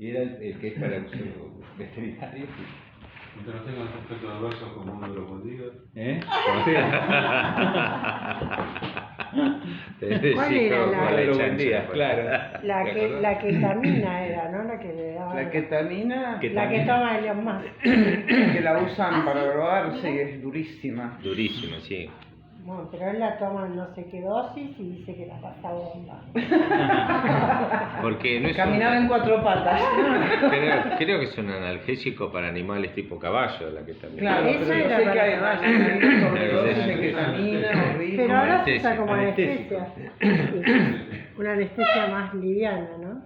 Y era el que es para uso veterinario. Mientras no tengan efectos adversos como uno de los bolívares. ¿Cuál era la? Claro. La ketamina era, ¿no? La que le daba. La ketamina, La que toma Elon Musk. que la usan para drogarse y es durísima. Durísimo, sí. Bueno, pero él la toma en no sé qué dosis y dice que la pasa bomba. Porque no es Caminaba en 4 patas. creo que es un analgésico para animales tipo caballo, la que también. Claro, Eso pero yo era sé para que hay caballo. una sobredosis de ketamina horrible. Pero ahora se usa anestesia, como anestesia. Una anestesia más liviana, ¿no?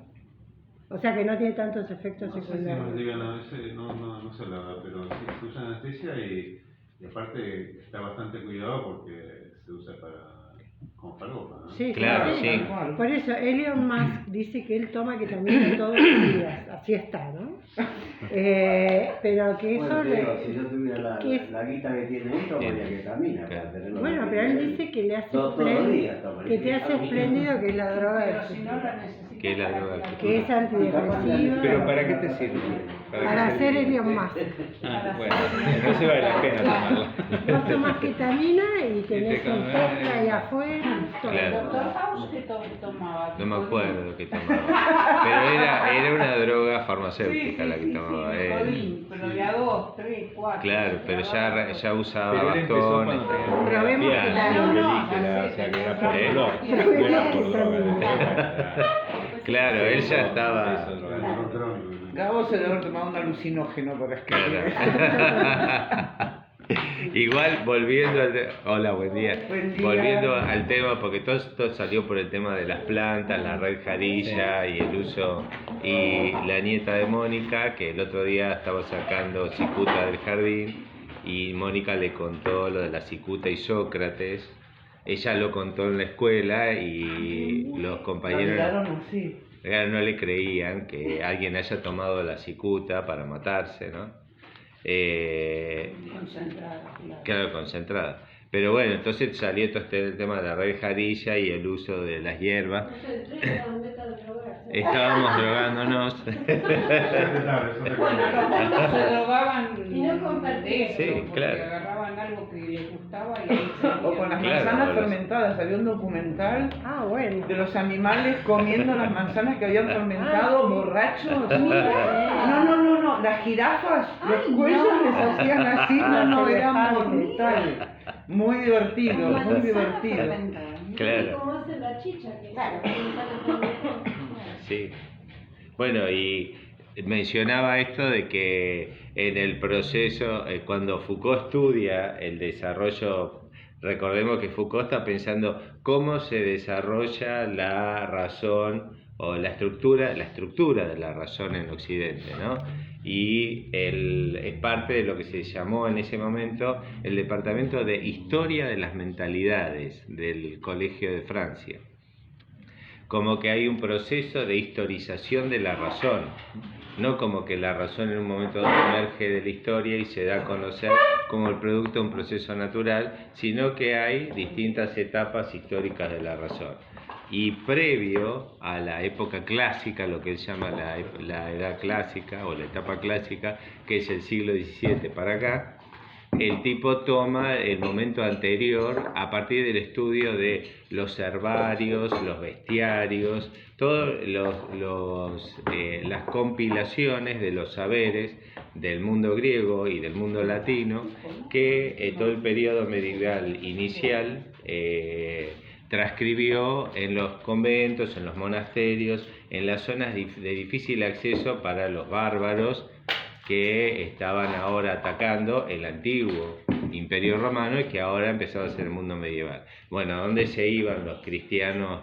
O sea que no tiene tantos efectos No sé si secundarios. nos digan a veces, no sé la verdad, pero sí se usa anestesia y aparte está bastante cuidado porque se usa como falopa, ¿no? Sí, Claro, sí. Tal cual. Por eso Elon Musk dice que él toma ketamina todos los días, así está, ¿no? Pero que eso Bueno, te digo, le... si yo tuviera ¿qué es? la guita que tiene él, tomaría ketamina para tenerlo. Bueno, pero él dice que le hace todos los días que te hace espléndido, que es la droga del futuro. Que es la droga del Que es antidepresiva. ¿Pero para qué te sirve? Para hacer Elon Musk. Bueno, no se vale la pena tomarla. Vos tomás ketamina y tenés te un comes- Tesla ahí afuera. todo. Claro. Doctor House, ¿qué tomaba? No me acuerdo lo que tomaba. Pero era una droga farmacéutica la que tomaba él. Jodín, pero de a 2, 3, 4. Claro, pero ya usaba Pero él empezó bastones. cuando tenía Probemos terapia, ketamina. película, o sea que era por ¿Eh? dolor, no era por droga. Claro, él ya estaba. Eso, droga. Dolor crónico. Gabo se debe haber tomado un alucinógeno para escribir. Claro. Igual volviendo hola, buen día. Buen día. Volviendo al tema, porque todo esto salió por el tema de las plantas, la red jarilla y el uso, y la nieta de Mónica, que el otro día estaba sacando cicuta del jardín, y Mónica le contó lo de la cicuta y Sócrates. Ella lo contó en la escuela y los La compañeros miraron así. no le creían que alguien haya tomado la cicuta para matarse, ¿no? Concentrada, claro. Claro, concentrada. Pero bueno, entonces salió todo el tema de la red jarilla y el uso de las hierbas. Estábamos drogándonos. Eso te Bueno, los monstruos se drogaban Y no compartir. de eso, Sí, porque claro. agarraban algo que les gustaba y ahí salía. O con las Claro, manzanas con los- fermentadas. Salió un documental Ah, bueno. de los animales comiendo las manzanas que habían fermentado, borrachos. No. Las jirafas, los cuellos les hacían así. No, era mortal. Muy divertido, muy divertido. Claro. ¿Cómo hace la chicha? Que Claro. Sí. Bueno, y mencionaba esto de que en el proceso, cuando Foucault estudia el desarrollo, recordemos que Foucault está pensando cómo se desarrolla la razón o la estructura de la razón en Occidente, ¿no? Y es parte de lo que se llamó en ese momento el Departamento de Historia de las Mentalidades del Colegio de Francia. Como que hay un proceso de historización de la razón, no como que la razón en un momento dado emerge de la historia y se da a conocer como el producto de un proceso natural, sino que hay distintas etapas históricas de la razón. Y previo a la época clásica, lo que él llama la edad clásica o la etapa clásica, que es el siglo XVII para acá, el tipo toma el momento anterior a partir del estudio de los herbarios, los bestiarios, todas las compilaciones de los saberes del mundo griego y del mundo latino que todo el periodo medieval inicial transcribió en los conventos, en los monasterios, en las zonas de difícil acceso para los bárbaros que estaban ahora atacando el antiguo Imperio Romano y que ahora empezaba a ser el mundo medieval. Bueno, ¿dónde se iban los cristianos,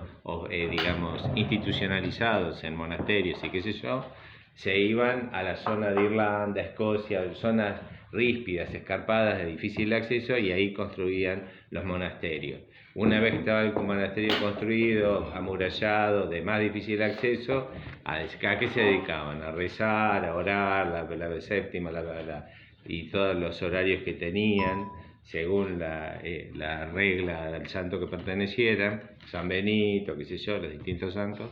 digamos, institucionalizados en monasterios y qué sé yo? Se iban a la zona de Irlanda, Escocia, zonas ríspidas, escarpadas, de difícil acceso, y ahí construían los monasterios. Una vez que estaba el monasterio construido, amurallado, de más difícil acceso, ¿a qué se dedicaban? A rezar, a orar, la séptima, y todos los horarios que tenían, según la regla del santo que pertenecieran, San Benito, qué sé yo, los distintos santos.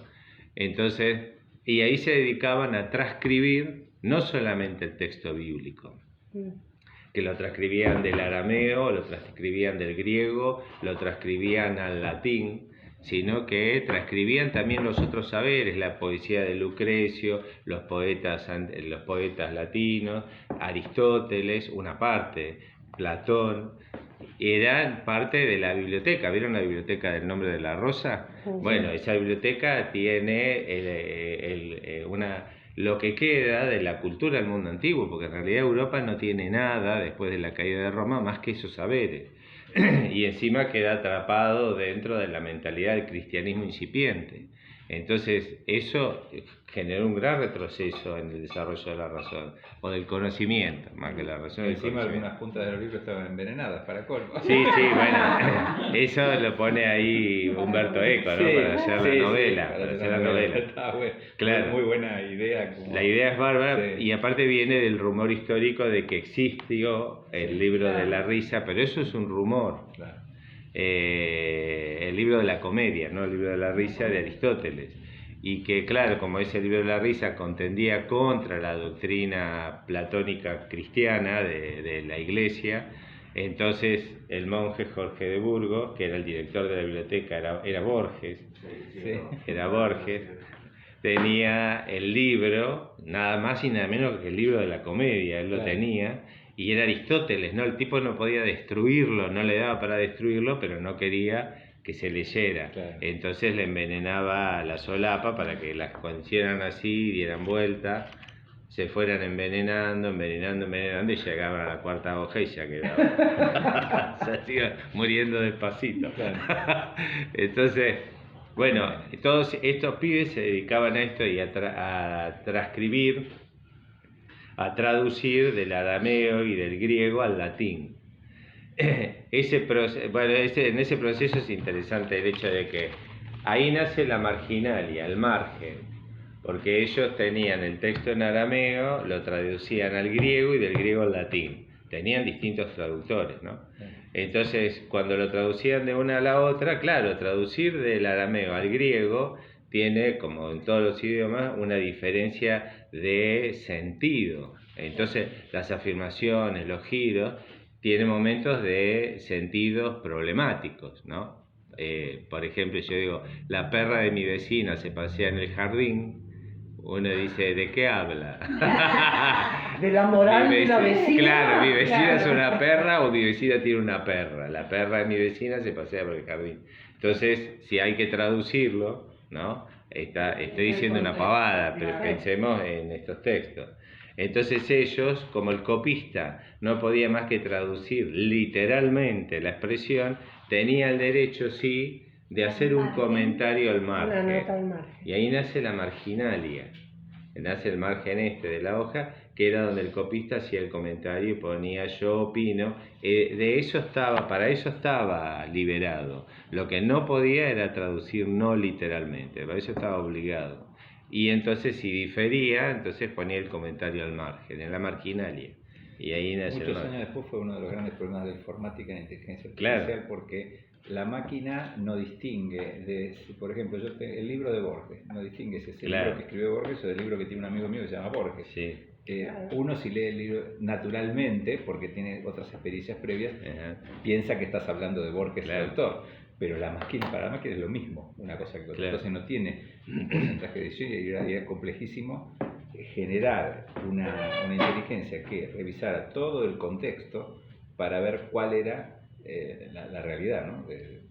Entonces, y ahí se dedicaban a transcribir no solamente el texto bíblico, que lo transcribían del arameo, lo transcribían del griego, lo transcribían al latín, sino que transcribían también los otros saberes, la poesía de Lucrecio, los poetas latinos, Aristóteles, una parte, Platón, eran parte de la biblioteca. ¿Vieron la biblioteca del Nombre de la Rosa? Bueno, esa biblioteca tiene lo que queda de la cultura del mundo antiguo, porque en realidad Europa no tiene nada después de la caída de Roma más que esos saberes. Y encima queda atrapado dentro de la mentalidad del cristianismo incipiente. Entonces eso generó un gran retroceso en el desarrollo de la razón, o del conocimiento, más que la razón. Encima algunas puntas de los libros estaban envenenadas, para colmo. Sí, bueno, eso lo pone ahí Humberto Eco, ¿no? Para hacer la novela, para hacer la novela. Está bueno. Claro. Muy buena idea. La idea es bárbara, Sí. y aparte viene del rumor histórico de que existió el libro de la risa, pero eso es un rumor. Claro. El libro de la comedia, ¿no? El libro de la risa de Aristóteles. Y que, claro, como ese libro de la risa contendía contra la doctrina platónica cristiana de la Iglesia, entonces el monje Jorge de Burgos, que era el director de la biblioteca, era Borges, era Borges, tenía el libro, nada más y nada menos que el libro de la comedia, él lo tenía, y era Aristóteles, ¿no? El tipo no podía destruirlo, no le daba para destruirlo, pero no quería que se leyera. Claro. Entonces le envenenaba la solapa para que las hicieran así, dieran vuelta, se fueran envenenando y llegaban a la cuarta hoja y ya quedaba. Se iba muriendo despacito. Claro. Entonces, bueno, todos estos pibes se dedicaban a esto y a transcribir, a traducir del arameo y del griego al latín. En ese proceso es interesante el hecho de que ahí nace la marginalia, el margen, porque ellos tenían el texto en arameo, lo traducían al griego y del griego al latín. Tenían distintos traductores, ¿no? Entonces, cuando lo traducían de una a la otra, claro, traducir del arameo al griego tiene, como en todos los idiomas, una diferencia de sentido. Entonces, las afirmaciones, los giros, tienen momentos de sentidos problemáticos, ¿no? Por ejemplo, yo digo, la perra de mi vecina se pasea en el jardín. Uno dice, ¿de qué habla? De la moral Mi de la vecina. Claro, mi vecina es una perra o mi vecina tiene una perra. La perra de mi vecina se pasea por el jardín. Entonces, si hay que traducirlo, ¿no? Estoy diciendo una pavada, pero pensemos en estos textos. Entonces ellos, como el copista no podía más que traducir literalmente la expresión, tenía el derecho, sí, de hacer un comentario al Una nota al margen. margen. Y ahí nace la marginalia, nace el margen de la hoja, que era donde el copista hacía el comentario y ponía yo opino. Para eso estaba liberado. Lo que no podía era traducir no literalmente, para eso estaba obligado. Y entonces si difería, entonces ponía el comentario al margen, en la marginalia. Y ahí nace Muchos años después fue uno de los grandes problemas de la informática y la inteligencia Claro. artificial, porque la máquina no distingue, por ejemplo, el libro de Borges, no distingue si es el Claro. libro que escribió Borges o el libro que tiene un amigo mío que se llama Borges. Sí. Uno, si lee el libro naturalmente, porque tiene otras experiencias previas, piensa que estás hablando de Borges, Claro. el autor. Pero para la máquina es lo mismo, una cosa que otra. Claro. Entonces no tiene un porcentaje de edición y es complejísimo generar una inteligencia que revisara todo el contexto para ver cuál era la realidad, ¿no?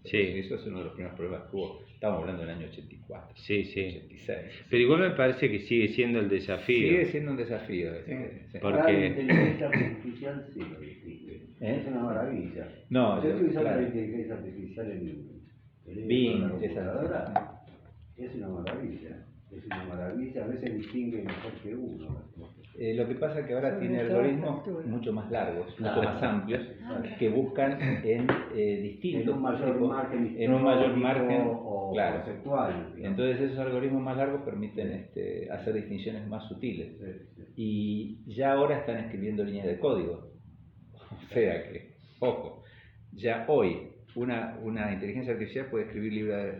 Sí. Eso es uno de los primeros problemas que hubo. Estamos hablando del año 84, Sí, sí. 86. Pero igual me parece que sigue siendo el desafío. Sigue siendo un desafío. Sí. Porque- Ahora la inteligencia artificial sí lo distingue. ¿Eh? Es una maravilla. No, yo estoy usando claro. la inteligencia artificial en Bing, la esa- computadora. Es una maravilla. Es una maravilla. A veces distingue mejor que uno. Lo que pasa es que ahora Sobre tiene todo algoritmos factura. mucho más largos, Claro. mucho más amplios, que buscan en distintos En un mayor tipos- margen en un mayor histórico margen, o claro. conceptual. digamos. Entonces esos algoritmos más largos permiten hacer distinciones más sutiles. Sí, sí. Y ya ahora están escribiendo líneas de código. O sea que, ojo, ya hoy una inteligencia artificial puede escribir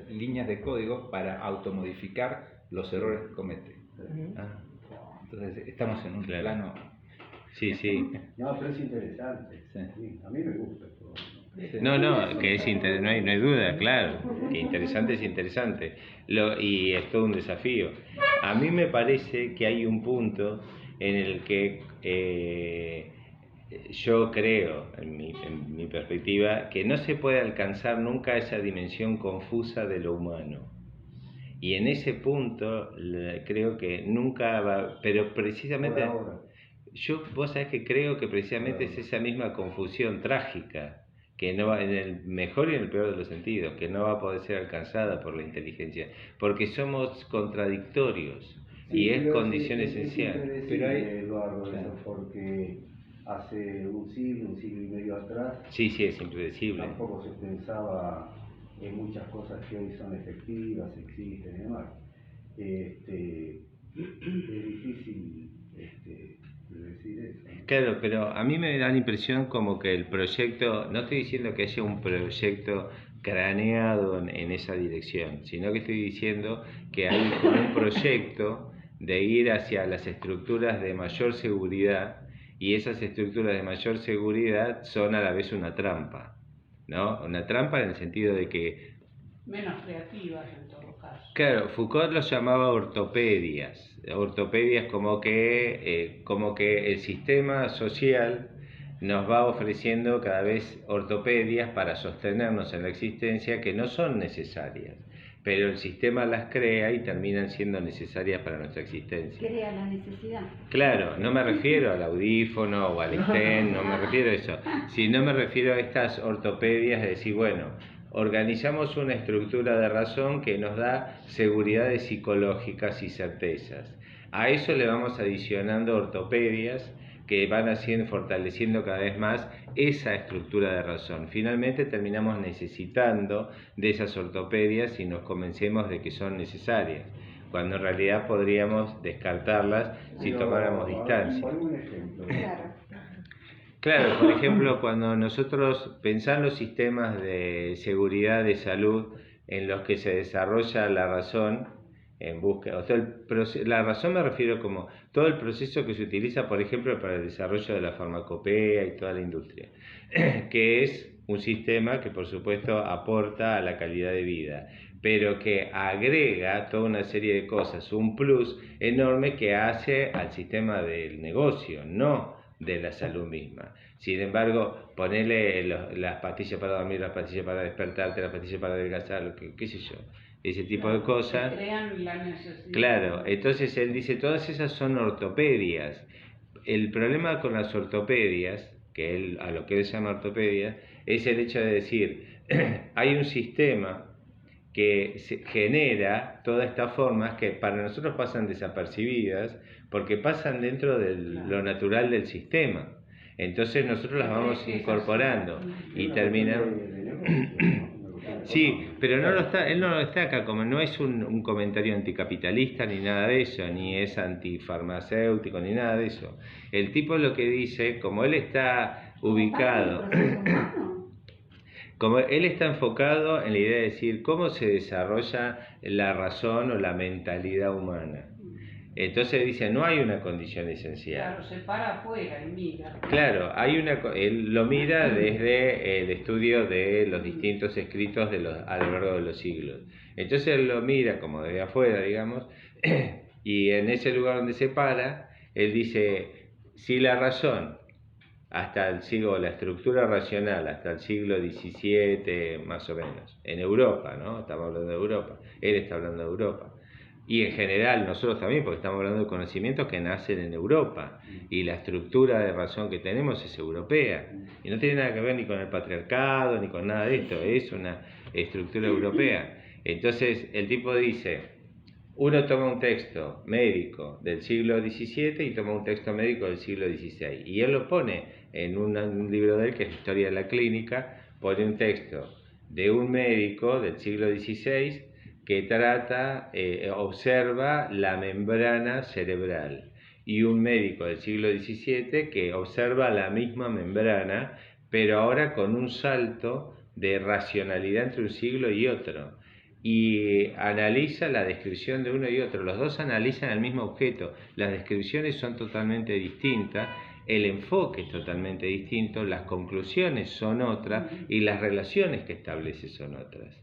líneas de código para automodificar los errores que comete. Ah, Entonces estamos en un Claro. plano... sí, sí. No, pero es interesante. Sí. Sí, a mí me gusta todo. No, que es no hay duda, claro, que interesante es interesante. Y es todo un desafío. A mí me parece que hay un punto en el que yo creo, en mi perspectiva, que no se puede alcanzar nunca esa dimensión confusa de lo humano. Y en ese punto creo que nunca va, pero precisamente... Por ahora. Vos sabés que creo que precisamente es esa misma confusión trágica, que no va, en el mejor y en el peor de los sentidos, que no va a poder ser alcanzada por la inteligencia, porque somos contradictorios Sí, y es pero condición es esencial. impredecible, Pero hay- Eduardo, claro. eso, porque hace un siglo y medio atrás, Sí, es impredecible. tampoco se pensaba en muchas cosas que hoy son efectivas, existen y demás. Es difícil decir eso, ¿no? Claro, pero a mí me da la impresión como que el proyecto, no estoy diciendo que haya un proyecto craneado en esa dirección, sino que estoy diciendo que hay un proyecto de ir hacia las estructuras de mayor seguridad, y esas estructuras de mayor seguridad son a la vez una trampa, ¿no? Una trampa en el sentido de que, Menos creativas en todo caso. claro, Foucault los llamaba ortopedias como que el sistema social nos va ofreciendo cada vez ortopedias para sostenernos en la existencia que no son necesarias, pero el sistema las crea y terminan siendo necesarias para nuestra existencia. Crea la necesidad. Claro, no me refiero al audífono o al estén, no me refiero a eso, sino me refiero a estas ortopedias de decir, bueno, organizamos una estructura de razón que nos da seguridades psicológicas y certezas. A eso le vamos adicionando ortopedias que van fortaleciendo cada vez más esa estructura de razón. Finalmente terminamos necesitando de esas ortopedias y nos convencemos de que son necesarias, cuando en realidad podríamos descartarlas si Pero, tomáramos a ver, distancia. ponme un ejemplo. Claro. Claro, por ejemplo, cuando nosotros pensamos los sistemas de seguridad de salud en los que se desarrolla la razón en búsqueda, o sea, la razón me refiero como todo el proceso que se utiliza, por ejemplo, para el desarrollo de la farmacopea y toda la industria, que es un sistema que por supuesto aporta a la calidad de vida, pero que agrega toda una serie de cosas, un plus enorme que hace al sistema del negocio, no de la salud misma. Sin embargo, ponerle las pastillas para dormir, las pastillas para despertarte, las pastillas para adelgazar, qué sé yo, ese tipo de cosas. Crean la necesidad. Claro, entonces él dice, todas esas son ortopedias. El problema con las ortopedias, a lo que él llama ortopedias, es el hecho de decir, hay un sistema que genera todas estas formas que para nosotros pasan desapercibidas porque pasan dentro de lo natural del sistema. Entonces nosotros las vamos incorporando y terminamos... Sí, pero él no lo destaca, como no es un comentario anticapitalista ni nada de eso, ni es antifarmacéutico ni nada de eso. El tipo lo que dice, como él está ubicado, como él está enfocado en la idea de decir cómo se desarrolla la razón o la mentalidad humana. Entonces dice, no hay una condición esencial. Claro, se para afuera y mira. Claro, él lo mira desde el estudio de los distintos escritos a lo largo de los siglos. Entonces él lo mira como desde afuera, digamos, y en ese lugar donde se para, él dice, si la razón, hasta el siglo, la estructura racional, hasta el siglo XVII más o menos, en Europa, ¿no? Estamos hablando de Europa, él está hablando de Europa. Y en general nosotros también, porque estamos hablando de conocimientos que nacen en Europa y la estructura de razón que tenemos es europea y no tiene nada que ver ni con el patriarcado ni con nada de esto, es una estructura europea. Entonces el tipo dice, uno toma un texto médico del siglo XVII y toma un texto médico del siglo XVI y él lo pone en un libro de él que es Historia de la Clínica, pone un texto de un médico del siglo XVI que observa la membrana cerebral, y un médico del siglo XVII que observa la misma membrana, pero ahora con un salto de racionalidad entre un siglo y otro. y analiza la descripción de uno y otro. Los dos analizan el mismo objeto, las descripciones son totalmente distintas, el enfoque es totalmente distinto, las conclusiones son otras y las relaciones que establece son otras.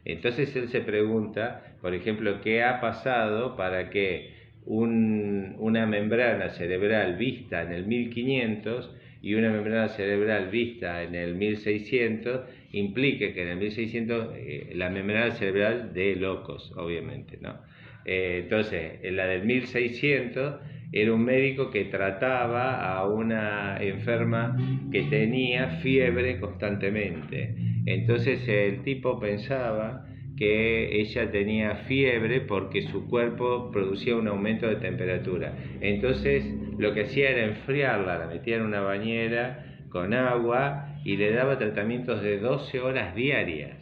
Entonces él se pregunta, por ejemplo, ¿qué ha pasado para que una membrana cerebral vista en el 1500 y una membrana cerebral vista en el 1600 implique que en el 1600 la membrana cerebral de locos, obviamente, ¿no? Entonces, en la del 1600 era un médico que trataba a una enferma que tenía fiebre constantemente. Entonces el tipo pensaba que ella tenía fiebre porque su cuerpo producía un aumento de temperatura. Entonces lo que hacía era enfriarla, la metía en una bañera con agua y le daba tratamientos de 12 horas diarias.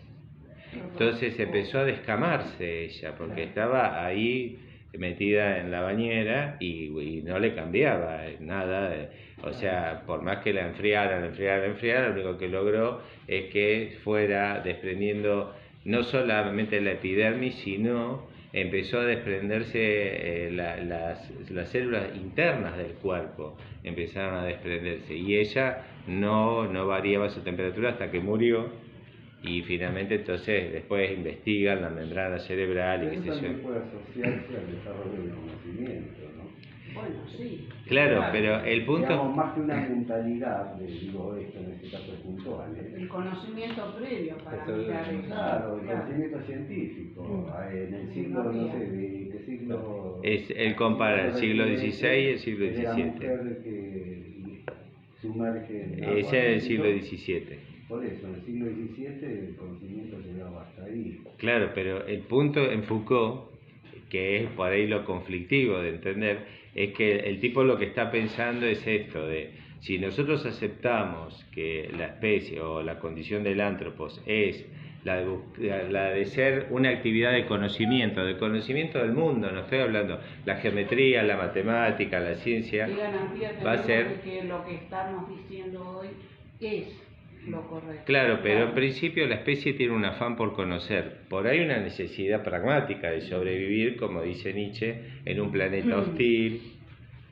Entonces empezó a descamarse ella porque estaba ahí metida en la bañera y no le cambiaba nada. O sea, por más que la enfriara, lo único que logró es que fuera desprendiendo no solamente la epidermis, sino empezó a desprenderse las células internas del cuerpo, empezaron a desprenderse y ella no variaba su temperatura hasta que murió. Y finalmente entonces después investigan la membrana cerebral y Pero qué eso sé yo. también puede asociarse al desarrollo del conocimiento, ¿no? Bueno, sí. Claro, pero el punto... Digamos, más que una mentalidad, digo esto en este caso puntual, El conocimiento previo para Eso, mirar eso. claro, el conocimiento científico, en el siglo, no sé, ¿de qué siglo? Es, él compara el siglo XVI y el siglo Es la XVII. mujer que sumerge en agua. Ese era el siglo XVII. Por eso, en el siglo XVII el conocimiento llegaba hasta ahí. Claro, pero el punto en Foucault, que es por ahí lo conflictivo de entender, es que el tipo lo que está pensando es esto de si nosotros aceptamos que la especie o la condición del ántropos es la de ser una actividad de conocimiento del mundo, no estoy hablando, la geometría, la matemática, la ciencia, ¿Qué garantía va a tenemos ser... de que lo que estamos diciendo hoy es lo correcto? Claro, pero en principio la especie tiene un afán por conocer. Por ahí una necesidad pragmática de sobrevivir, como dice Nietzsche, en un planeta hostil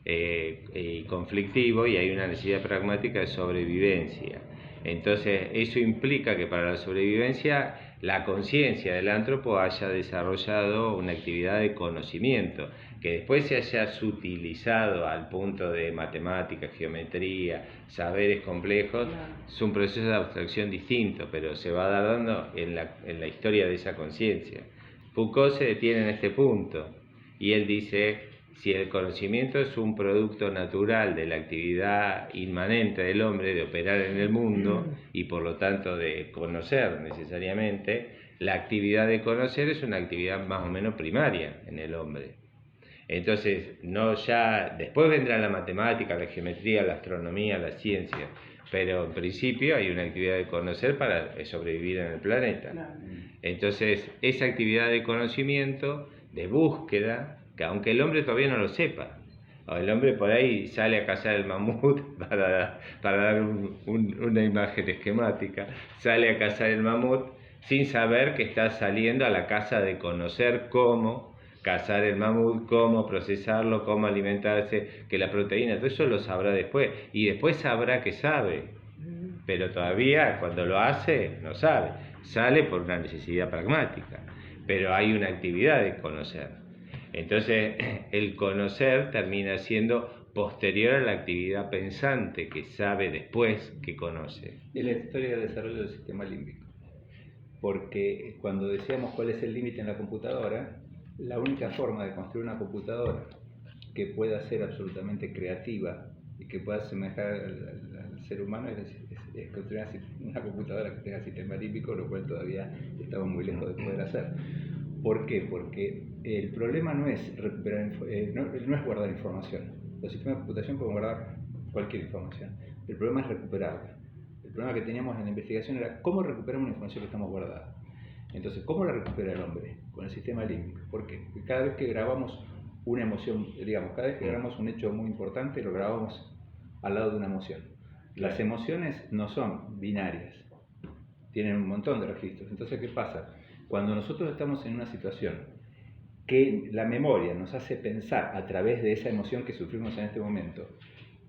y conflictivo, y hay una necesidad pragmática de sobrevivencia. Entonces, eso implica que para la sobrevivencia la conciencia del ántropo haya desarrollado una actividad de conocimiento, que después se haya sutilizado al punto de matemática, geometría, saberes complejos, es un proceso de abstracción distinto, pero se va dando en la historia de esa conciencia. Foucault se detiene en este punto y él dice, si el conocimiento es un producto natural de la actividad inmanente del hombre de operar en el mundo y por lo tanto de conocer necesariamente, la actividad de conocer es una actividad más o menos primaria en el hombre. Entonces, después vendrá la matemática, la geometría, la astronomía, la ciencia, pero en principio hay una actividad de conocer para sobrevivir en el planeta. Entonces, esa actividad de conocimiento, de búsqueda, que aunque el hombre todavía no lo sepa, o el hombre por ahí sale a cazar el mamut, para dar una imagen esquemática, sale a cazar el mamut sin saber que está saliendo a la caza de conocer cómo cazar el mamut, cómo procesarlo, cómo alimentarse, que la proteína, todo eso lo sabrá después, y después sabrá que sabe, pero todavía cuando lo hace no sabe, sale por una necesidad pragmática, pero hay una actividad de conocer. Entonces, el conocer termina siendo posterior a la actividad pensante que sabe después que conoce. Es la historia del desarrollo del sistema límbico. Porque cuando decíamos cuál es el límite en la computadora, la única forma de construir una computadora que pueda ser absolutamente creativa y que pueda asemejar al ser humano es construir una computadora que tenga sistema límbico, lo cual todavía estamos muy lejos de poder hacer. ¿Por qué? Porque el problema no es no es guardar información. Los sistemas de computación pueden guardar cualquier información. El problema es recuperarla. El problema que teníamos en la investigación era cómo recuperamos una información que estamos guardada. Entonces, ¿cómo la recupera el hombre? Con el sistema límbico. ¿Por qué? Porque cada vez que grabamos una emoción, cada vez que grabamos un hecho muy importante, lo grabamos al lado de una emoción. Las emociones no son binarias, tienen un montón de registros. Entonces, ¿qué pasa? cuando nosotros estamos en una situación que la memoria nos hace pensar a través de esa emoción que sufrimos en este momento,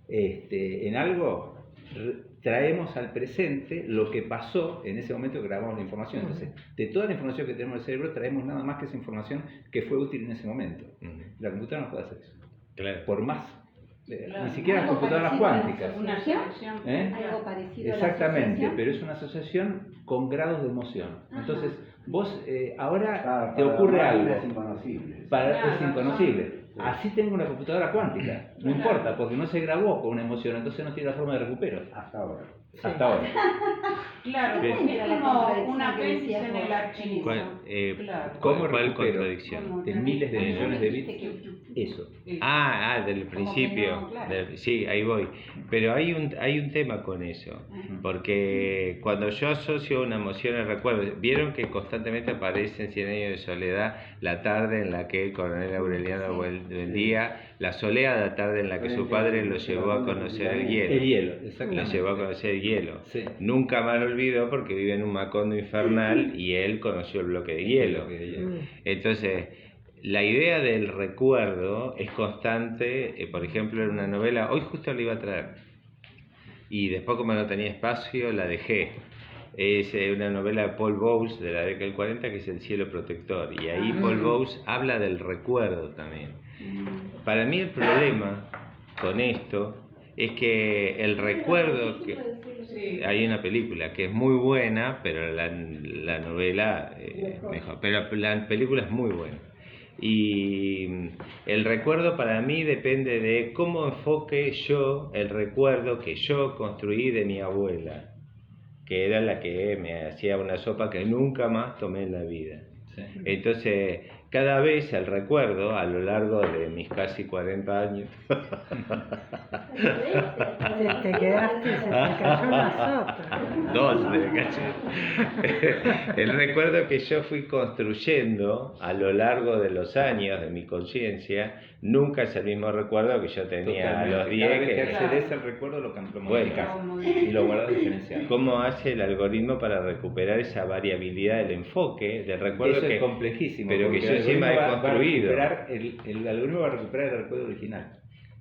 en algo, traemos al presente lo que pasó en ese momento que grabamos la información. Entonces, de toda la información que tenemos en el cerebro, traemos nada más que esa información que fue útil en ese momento. La computadora no puede hacer eso. Claro. Por más, Claro. ni siquiera las Algo computadoras parecido a la cuánticas. Una selección. Algo parecido Exactamente, a la asociación. pero es una asociación con grados de emoción. Entonces, vos ahora Claro, te para ocurre la algo. máquina es inconocible. Es inconocible. Así tengo una computadora cuántica. No importa, porque no se grabó con una emoción, entonces no tiene la forma de recupero. Hasta ahora. Hasta ahora. Claro, Bien. porque es como un apéndice en el archivo. Claro. ¿Cómo ¿Cuál recupero? contradicción? De miles de millones de bits. Eso. Del principio. no, claro. Sí, ahí voy. Pero hay un tema con eso. Porque cuando yo asocio una emoción al recuerdo, vieron que constantemente aparece en 100 años de soledad la tarde en la que el coronel Aureliano Buendía, la soleada tarde en la que su padre lo llevó a conocer el hielo. El hielo, Lo exactamente. llevó a conocer el hielo. Sí. Nunca más lo olvidó porque vive en un Macondo infernal y él conoció el bloque de hielo. Entonces, la idea del recuerdo es constante, por ejemplo, en una novela, hoy justo la iba a traer, y después como no tenía espacio la dejé. Es una novela de Paul Bowles de la década del 40 que es El cielo protector, y ahí Paul Bowles habla del recuerdo también. Para mí el problema con esto es que el recuerdo que... Hay una película que es muy buena, pero la novela mejor, pero la película es muy buena. Y el recuerdo para mí depende de cómo enfoque yo el recuerdo que yo construí de mi abuela, que era la que me hacía una sopa que nunca más tomé en la vida. Sí. Entonces, cada vez el recuerdo a lo largo de mis casi 40 años Te quedaste, se te cayó la sota. Dos de caché. El recuerdo que yo fui construyendo a lo largo de los años de mi conciencia nunca es el mismo recuerdo que yo tenía a los Totalmente. 10. Cada vez que que- accedes al recuerdo lo Bueno. modificas y lo guardas diferenciado. ¿Cómo hace el algoritmo para recuperar esa variabilidad del enfoque del recuerdo Eso que es complejísimo. pero que porque yo el encima algoritmo he va a construido? recuperar el algoritmo va a recuperar el recuerdo original.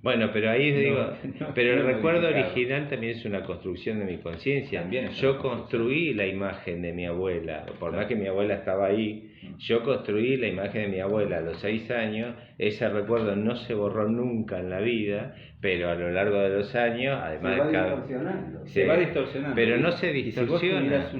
Bueno, pero ahí No, digo, no, pero el no recuerdo modificado. original también es una construcción de mi conciencia. También es Yo una construí la imagen de mi abuela, por más que mi abuela estaba ahí, yo construí la imagen de mi abuela a los 6 años, ese recuerdo no se borró nunca en la vida, pero a lo largo de los años, Se además va de cada... distorsionando. Se va distorsionando. Pero no se Y si vos distorsiona. tuvieras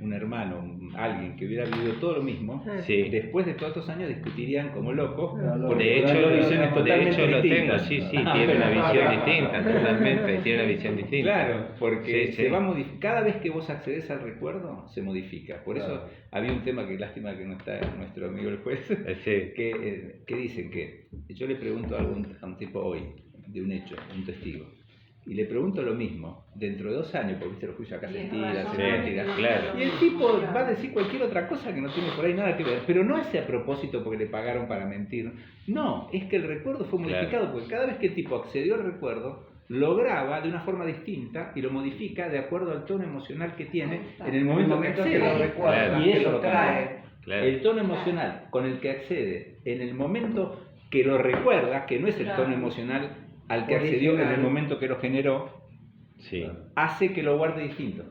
un hermano, alguien que hubiera vivido todo lo mismo, Sí. después de todos estos años discutirían como locos. porque De hecho, eran dos visiones de totalmente hecho lo tengo, distintas. sí, tiene una visión distinta, totalmente, tiene una visión distinta. Claro, porque Sí, se sí. va cada vez que vos accedes al recuerdo, se modifica. Por eso Claro. había un tema que lástima que no está nuestro amigo el juez, Sí. que dicen que yo le pregunto a un tipo hoy, de un hecho, un testigo, y le pregunto lo mismo, dentro de 2 años, porque viste los juicios acá se estiran, Sí, se estiran. claro. Y el tipo va a decir cualquier otra cosa que no tiene por ahí nada que ver, pero no es a propósito porque le pagaron para mentir. No, es que el recuerdo fue Claro. modificado, porque cada vez que el tipo accedió al recuerdo, lo graba de una forma distinta y lo modifica de acuerdo al tono emocional que tiene en el momento que que accede. lo recuerda, Claro. Y que eso lo lo trae. Claro. El tono emocional con el que accede en el momento que lo recuerda, que no es el Claro. tono emocional al que accedió en el momento que lo generó, Sí, hace que lo guarde distinto.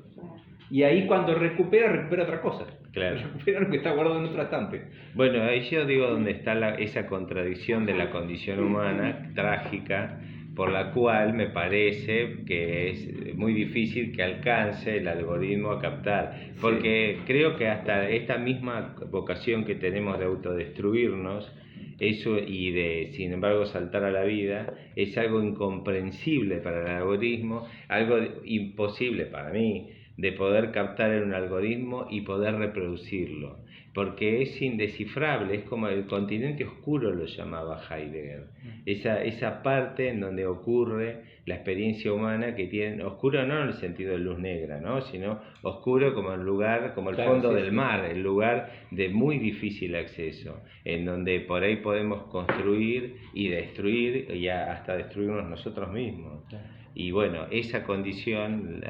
Y ahí cuando recupera otra cosa. claro. Recupera lo que está guardado en otro estante. Bueno, ahí yo digo donde está esa contradicción de la condición humana trágica, por la cual me parece que es muy difícil que alcance el algoritmo a captar, porque creo que hasta esta misma vocación que tenemos de autodestruirnos, eso y de, sin embargo, saltar a la vida, es algo incomprensible para el algoritmo, algo imposible para mí de poder captar en un algoritmo y poder reproducirlo. porque es indescifrable, es como el continente oscuro, lo llamaba Heidegger, esa parte en donde ocurre la experiencia humana que tiene, oscuro no en el sentido de luz negra, ¿no? Sino oscuro como el lugar, como el fondo del mar, el lugar de muy difícil acceso, en donde por ahí podemos construir y destruir y hasta destruirnos nosotros mismos. Y bueno, esa condición,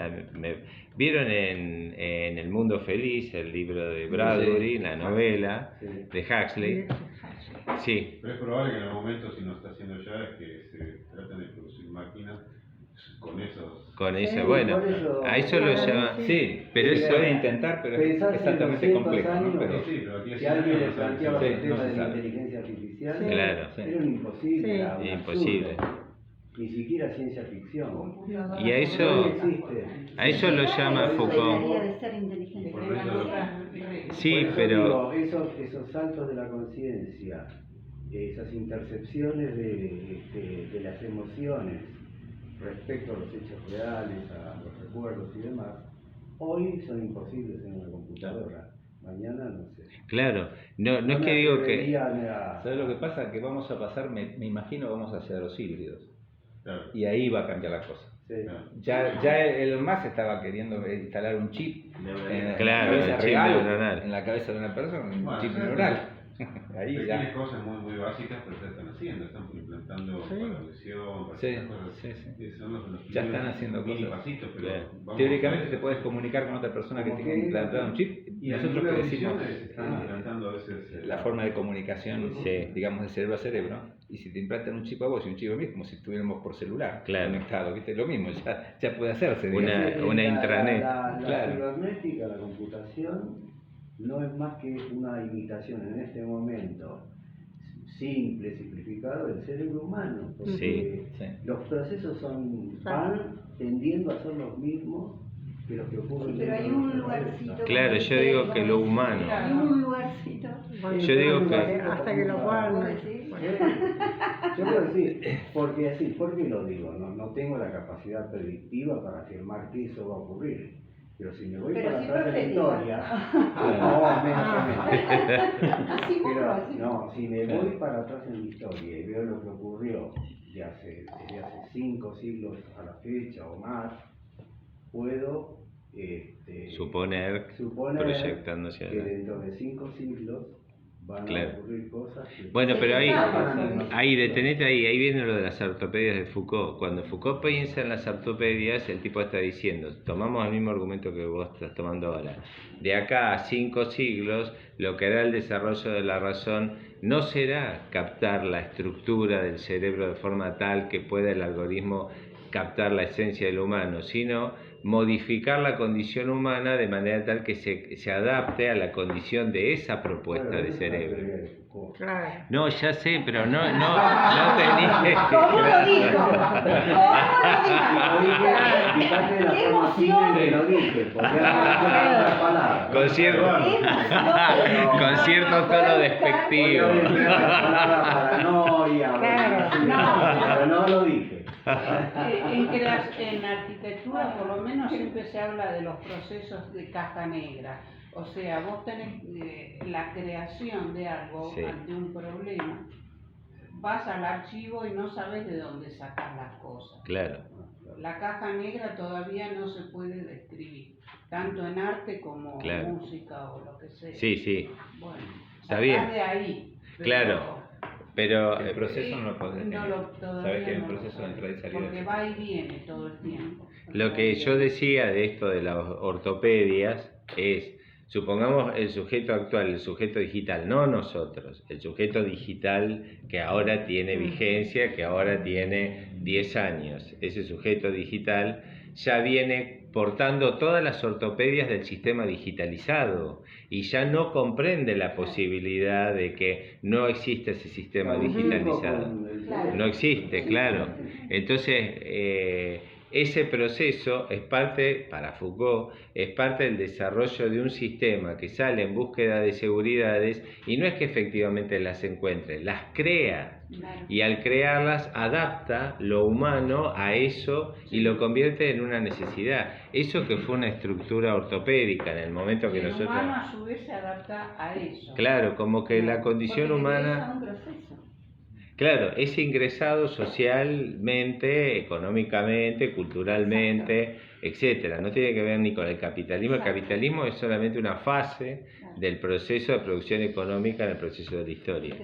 ¿vieron en El Mundo Feliz, el libro de Bradbury, la novela de Huxley? Sí. Pero es probable que en algún momento, si no está haciendo ya, es que se traten de producir máquinas con esos... Con eso, bueno, a eso lo llama... Sí, pero se eso... puede intentar, pero es exactamente complejo, ¿no? Pero, si alguien le planteaba sí, el tema no se de la sabe. inteligencia artificial, Claro. era un imposible, Sí. era un Imposible. absurdo. Ni siquiera ciencia ficción. Y a eso lo llama Foucault. Debería de ser inteligente. Por eso Sí, Por eso pero... digo, esos saltos de la conciencia, esas intercepciones de las emociones respecto a los hechos reales, a los recuerdos y demás, hoy son imposibles en una computadora. Mañana no sé. Claro, no es que digo que... ¿Sabes lo que pasa? Que vamos a pasar, me imagino, vamos hacia los híbridos. Claro. Y ahí va a cambiar la cosa. Sí. Ya Elon Musk estaba queriendo instalar un chip en Claro, la el cabeza chip real, neuronal. en la cabeza de una persona, un Bueno, chip sí, neuronal. Ahí Pequeñas ya. cosas muy básicas, pero ya están haciendo, están implantando para la lesión, para Sí, estas cosas. sí. Son los Ya primeros están haciendo mini cosas. pasitos, pero Claro. vamos Teóricamente a- te puedes comunicar con otra persona que Como tenga que- implantado un chip. Y Nosotros que decimos están implantando a veces la forma de comunicación, Sí. digamos, de cerebro a cerebro, y si te implantan un chip a vos y un chip a mí, como si estuviéramos por celular Claro. conectados, ¿viste? Lo mismo, ya puede hacerse. digamos. Una intranet. La Claro. cibernética, la computación, no es más que una imitación en este momento simple, simplificado del cerebro humano, porque Sí, sí. los procesos van tendiendo a ser los mismos que los que ocurren. Pero hay dentro de un nuestra lugarcito. cabeza. Claro, yo digo que lo humano. Hay un lugarcito. Yo digo que- hasta que lo puedan... ¿Vos decís? Yo creo que sí, porque así, ¿por qué lo digo? No tengo la capacidad predictiva para afirmar que eso va a ocurrir. Pero si me voy Pero para sí atrás de la profetiza. historia, no, menos. Así vos, Pero así. no, si me voy para atrás en la historia y veo lo que ocurrió desde hace 5 siglos a la fecha o más, puedo Suponer, proyectando hacia que adelante. dentro de 5 siglos van Claro. a ocurrir cosas que... Bueno, pero Sí, ahí detenete ahí viene lo de las ortopedias de Foucault. Cuando Foucault piensa en las ortopedias, el tipo está diciendo, tomamos el mismo argumento que vos estás tomando ahora. De acá a 5 siglos, lo que hará el desarrollo de la razón no será captar la estructura del cerebro de forma tal que pueda el algoritmo captar la esencia del humano, sino modificar la condición humana de manera tal que se adapte a la condición de esa propuesta de cerebro. Claro. No, ya sé, pero no tenía... ¿Cómo lo dijo? ¿Cómo lo dijo? Fíjate la ¡Qué forma emoción! que lo dije, porque era otra palabra. Con cierto tono despectivo. Paranoia, pero no lo dije. En arquitectura, por lo menos, siempre se habla de los procesos de caja negra. O sea, vos tenés la creación de algo Sí. ante un problema, vas al archivo y no sabes de dónde sacas las cosas. Claro, La caja negra todavía no se puede describir, tanto en arte como Claro. música o lo que sea. sí, Bueno, Está sacás bien. de ahí. pero- Claro. pero... El proceso no lo podés No definir. todavía Sabes que hay un no lo proceso de sabes, entrada y salida. porque va y viene todo el tiempo. Lo que yo decía de esto de las ortopedias es, supongamos el sujeto actual, el sujeto digital, no nosotros, el sujeto digital que ahora tiene vigencia, que ahora tiene 10 años, ese sujeto digital ya viene portando todas las ortopedias del sistema digitalizado y ya no comprende la posibilidad de que no existe ese sistema digitalizado. No existe, claro. Entonces, ese proceso es parte, para Foucault, es parte del desarrollo de un sistema que sale en búsqueda de seguridades y no es que efectivamente las encuentre, las crea. Y al crearlas adapta lo humano a eso y lo convierte en una necesidad. Eso que fue una estructura ortopédica en el momento que el nosotros... humano a su vez se adapta a eso. Claro, como que la condición Porque humana... ingresa a un proceso. Claro, es ingresado socialmente, económicamente, culturalmente, etcétera. No tiene que ver ni con el capitalismo. El capitalismo es solamente una fase del proceso de producción económica en el proceso de la historia.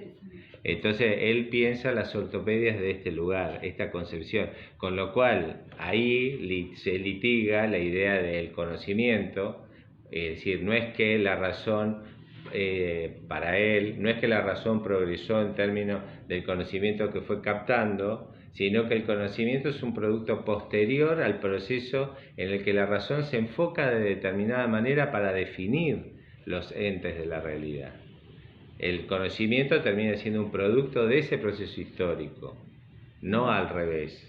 Entonces él piensa las ortopedias de este lugar, esta concepción, con lo cual ahí se litiga la idea del conocimiento, es decir, no es que la razón para él, no es que la razón progresó en términos del conocimiento que fue captando, sino que el conocimiento es un producto posterior al proceso en el que la razón se enfoca de determinada manera para definir los entes de la realidad. El conocimiento termina siendo un producto de ese proceso histórico, no al revés.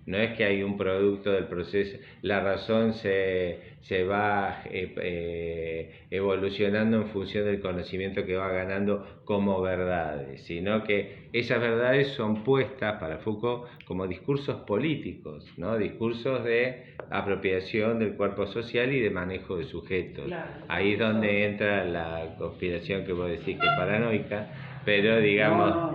No es que hay un producto del proceso, la razón se va evolucionando en función del conocimiento que va ganando como verdades, sino que esas verdades son puestas para Foucault como discursos políticos, ¿no? Discursos de apropiación del cuerpo social y de manejo de sujetos. Claro, ahí es donde entra la conspiración que vos decís que es paranoica, pero digamos...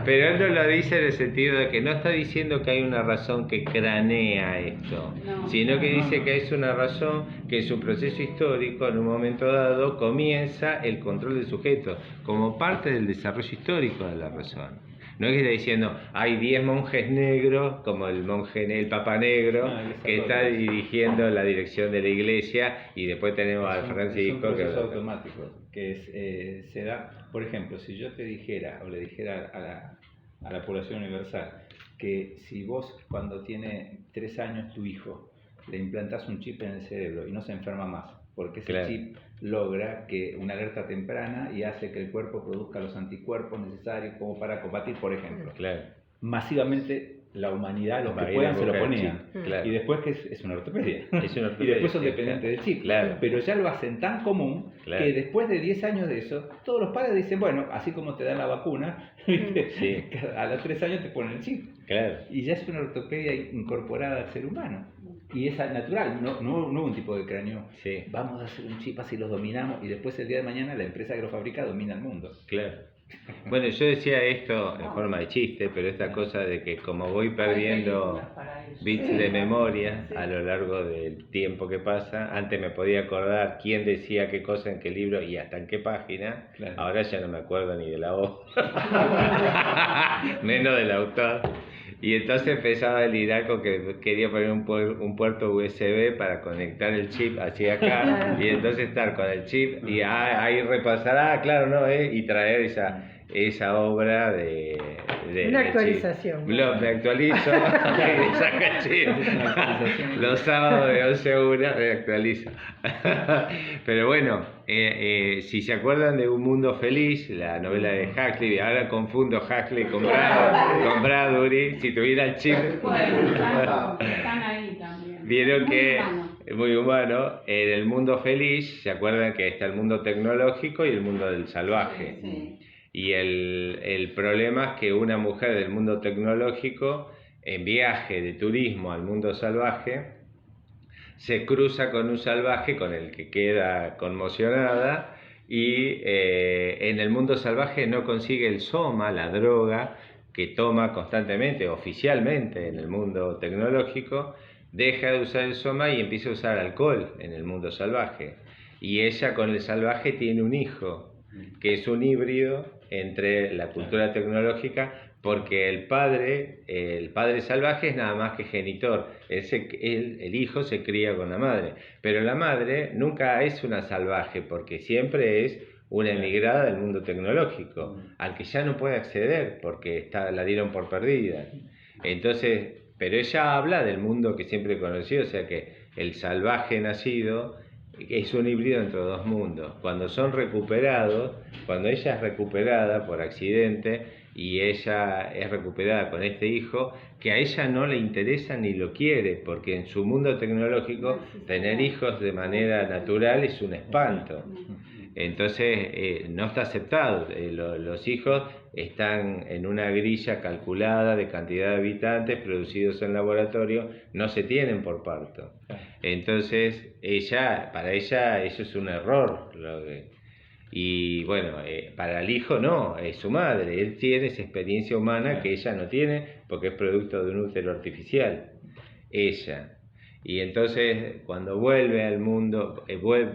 Pero él no lo dice en el sentido de que no está diciendo que hay una razón que cranea esto, sino que dice que es una razón que en su proceso histórico, en un momento dado, comienza el control del sujeto, como parte del desarrollo histórico de la razón. No es que está diciendo, hay 10 monjes negros, como el Papa Negro, que está dirigiendo la dirección de la iglesia, y después tenemos al Francisco. Es un proceso automático, que se da, por ejemplo, si yo te dijera, o le dijera a la población universal, que si vos cuando tiene 3 años tu hijo, le implantás un chip en el cerebro y no se enferma más, porque ese chip logra que una alerta temprana y hace que el cuerpo produzca los anticuerpos necesarios como para combatir, por ejemplo. Masivamente la humanidad, los que puedan, se lo ponían. Y después que es una ortopedia. Y después son dependientes del chip. Pero ya lo hacen tan común que después de 10 años de eso, todos los padres dicen, bueno, así como te dan la vacuna, a los 3 años te ponen el chip. Y ya es una ortopedia incorporada al ser humano. Y es natural, no hubo un tipo de cráneo. Vamos a hacer un chip así los dominamos y después el día de mañana la empresa que lo fabrica domina el mundo. Bueno, yo decía esto en forma de chiste, pero esta cosa de que como voy perdiendo bits de memoria a lo largo del tiempo que pasa, antes me podía acordar quién decía qué cosa en qué libro y hasta en qué página, ahora ya no me acuerdo ni de la voz, menos del autor. Y entonces empezaba a delirar con que quería poner un puerto USB para conectar el chip hacia acá y entonces estar con el chip y ahí repasar, y traer esa obra de una actualización. Me actualizo, me saca el chip. Los sábados de 11 a 1 me actualizo. Pero bueno, si se acuerdan de Un Mundo Feliz, la novela de Huxley, ahora confundo Huxley con Bradbury, si tuviera el chip. Están ahí también. Vieron que es muy humano. En El Mundo Feliz, ¿se acuerdan que está el mundo tecnológico y el mundo del salvaje? Y el problema es que una mujer del mundo tecnológico, en viaje de turismo al mundo salvaje, se cruza con un salvaje con el que queda conmocionada y en el mundo salvaje no consigue el soma, la droga que toma constantemente, oficialmente en el mundo tecnológico, deja de usar el soma y empieza a usar alcohol en el mundo salvaje. Y ella con el salvaje tiene un hijo, que es un híbrido entre la cultura tecnológica, porque el padre salvaje es nada más que genitor, el hijo se cría con la madre, pero la madre nunca es una salvaje, porque siempre es una emigrada del mundo tecnológico, al que ya no puede acceder, porque la dieron por perdida. Entonces, pero ella habla del mundo que siempre conoció, o sea que el salvaje nacido es un híbrido entre dos mundos. Cuando son recuperados, cuando ella es recuperada por accidente y ella es recuperada con este hijo, que a ella no le interesa ni lo quiere, porque en su mundo tecnológico tener hijos de manera natural es un espanto. Entonces no está aceptado. Los hijos están en una grilla calculada de cantidad de habitantes producidos en laboratorio, no se tienen por parto. Entonces para ella eso es un error. Y bueno, para el hijo no, es su madre, él tiene esa experiencia humana que ella no tiene porque es producto de un útero artificial, ella. Y entonces cuando vuelve al mundo,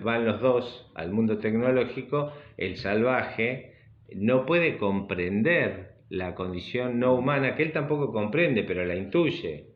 van los dos al mundo tecnológico, el salvaje no puede comprender la condición no humana, que él tampoco comprende, pero la intuye.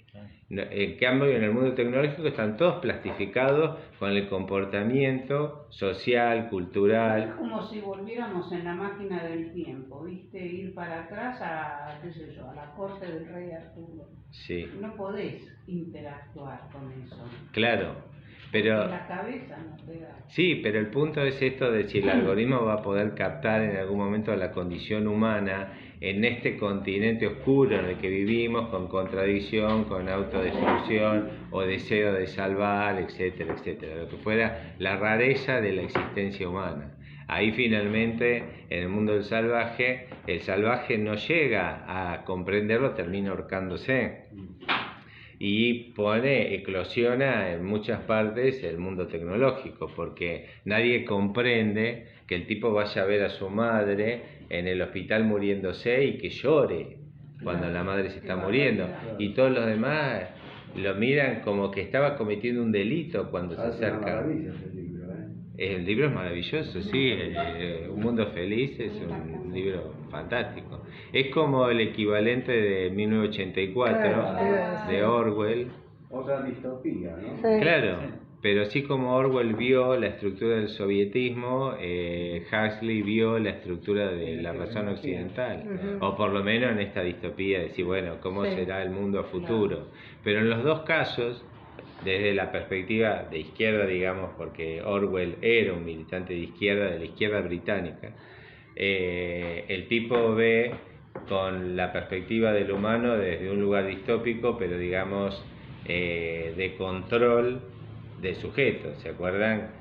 En cambio, en el mundo tecnológico están todos plastificados con el comportamiento social, cultural. Es como si volviéramos en la máquina del tiempo, ¿viste? Ir para atrás a, qué sé yo, a la corte del rey Arturo. Sí. No podés interactuar con eso. Claro. Pero, en la cabeza no te da. Sí, pero el punto es esto de si el algoritmo va a poder captar en algún momento la condición humana en este continente oscuro en el que vivimos, con contradicción, con autodestrucción o deseo de salvar, etcétera, etcétera. Lo que fuera la rareza de la existencia humana. Ahí finalmente, en el mundo del salvaje, el salvaje no llega a comprenderlo, termina ahorcándose. Y eclosiona en muchas partes el mundo tecnológico, porque nadie comprende que el tipo vaya a ver a su madre en el hospital muriéndose y que llore cuando la madre se está muriendo. Y todos los demás lo miran como que estaba cometiendo un delito cuando se acerca. El libro es maravilloso, sí. Un mundo feliz es un libro fantástico. Es como el equivalente de 1984 de Orwell. Otra distopía, ¿no? Sí. Claro, pero así como Orwell vio la estructura del sovietismo, Huxley vio la estructura de la razón occidental. O por lo menos en esta distopía, decir, bueno, ¿cómo será el mundo a futuro? Pero en los dos casos, desde la perspectiva de izquierda, digamos, porque Orwell era un militante de la izquierda británica, el tipo ve con la perspectiva del humano desde un lugar distópico, pero digamos de control del sujeto. ¿Se acuerdan?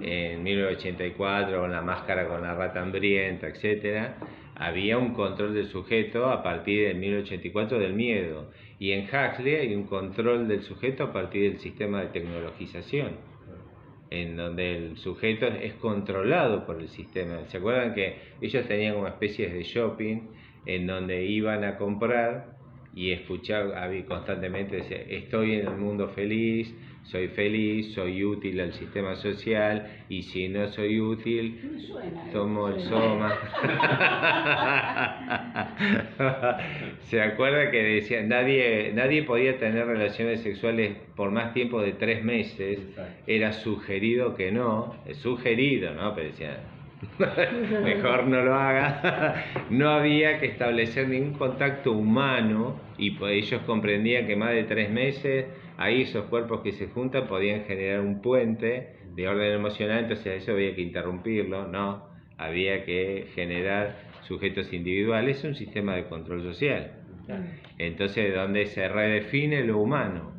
En 1984, con la máscara con la rata hambrienta, etcétera, había un control del sujeto a partir de 1984 del miedo. Y en Huxley hay un control del sujeto a partir del sistema de tecnologización, en donde el sujeto es controlado por el sistema. ¿Se acuerdan que ellos tenían como especies de shopping en donde iban a comprar y escuchaban constantemente, decía, estoy en el mundo feliz, soy útil al sistema social, y si no soy útil, tomo el soma. ¿Se acuerda que decían, nadie podía tener relaciones sexuales por más tiempo de 3 meses? Era sugerido que no, ¿no? Pero decían, mejor no lo haga. No había que establecer ningún contacto humano, y pues ellos comprendían que más de 3 meses ahí esos cuerpos que se juntan podían generar un puente de orden emocional, entonces eso había que interrumpirlo, no, había que generar sujetos individuales, es un sistema de control social. Entonces, donde se redefine lo humano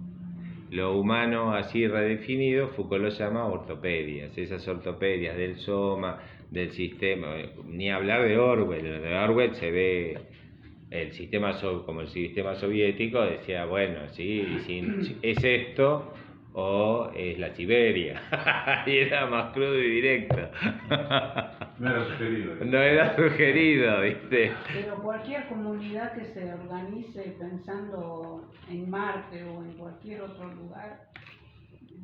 así redefinido, Foucault lo llama ortopedias, esas ortopedias del soma, del sistema, ni hablar de Orwell. De Orwell se ve el sistema como el sistema soviético, decía, bueno, sí, es esto o es la Siberia. Y era más crudo y directo. No era sugerido. No era sugerido, ¿viste? Pero cualquier comunidad que se organice pensando en Marte o en cualquier otro lugar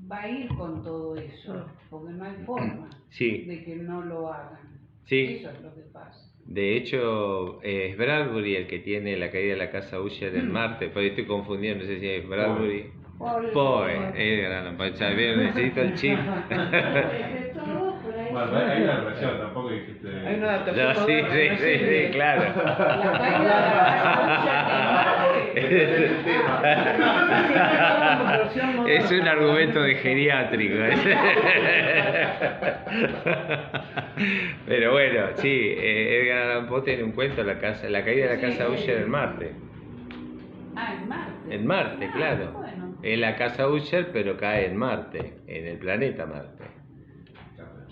va a ir con todo eso, porque no hay forma de que no lo hagan. Sí. Eso es lo que pasa. De hecho, es Bradbury el que tiene La caída de la casa Usher en Marte, pero estoy confundiendo, no sé si es Bradbury. Poe, necesito el chip. Bueno, hay una relación, tampoco dijiste. Hay una adaptación. No, sí, claro. La caída de la Es un argumento de geriátrico. Pero bueno, sí, Edgar Allan Poe tiene un cuento, la caída de la casa Usher en Marte. en Marte. En Marte, claro. Bueno. Es la casa Usher, pero cae en Marte, en el planeta Marte.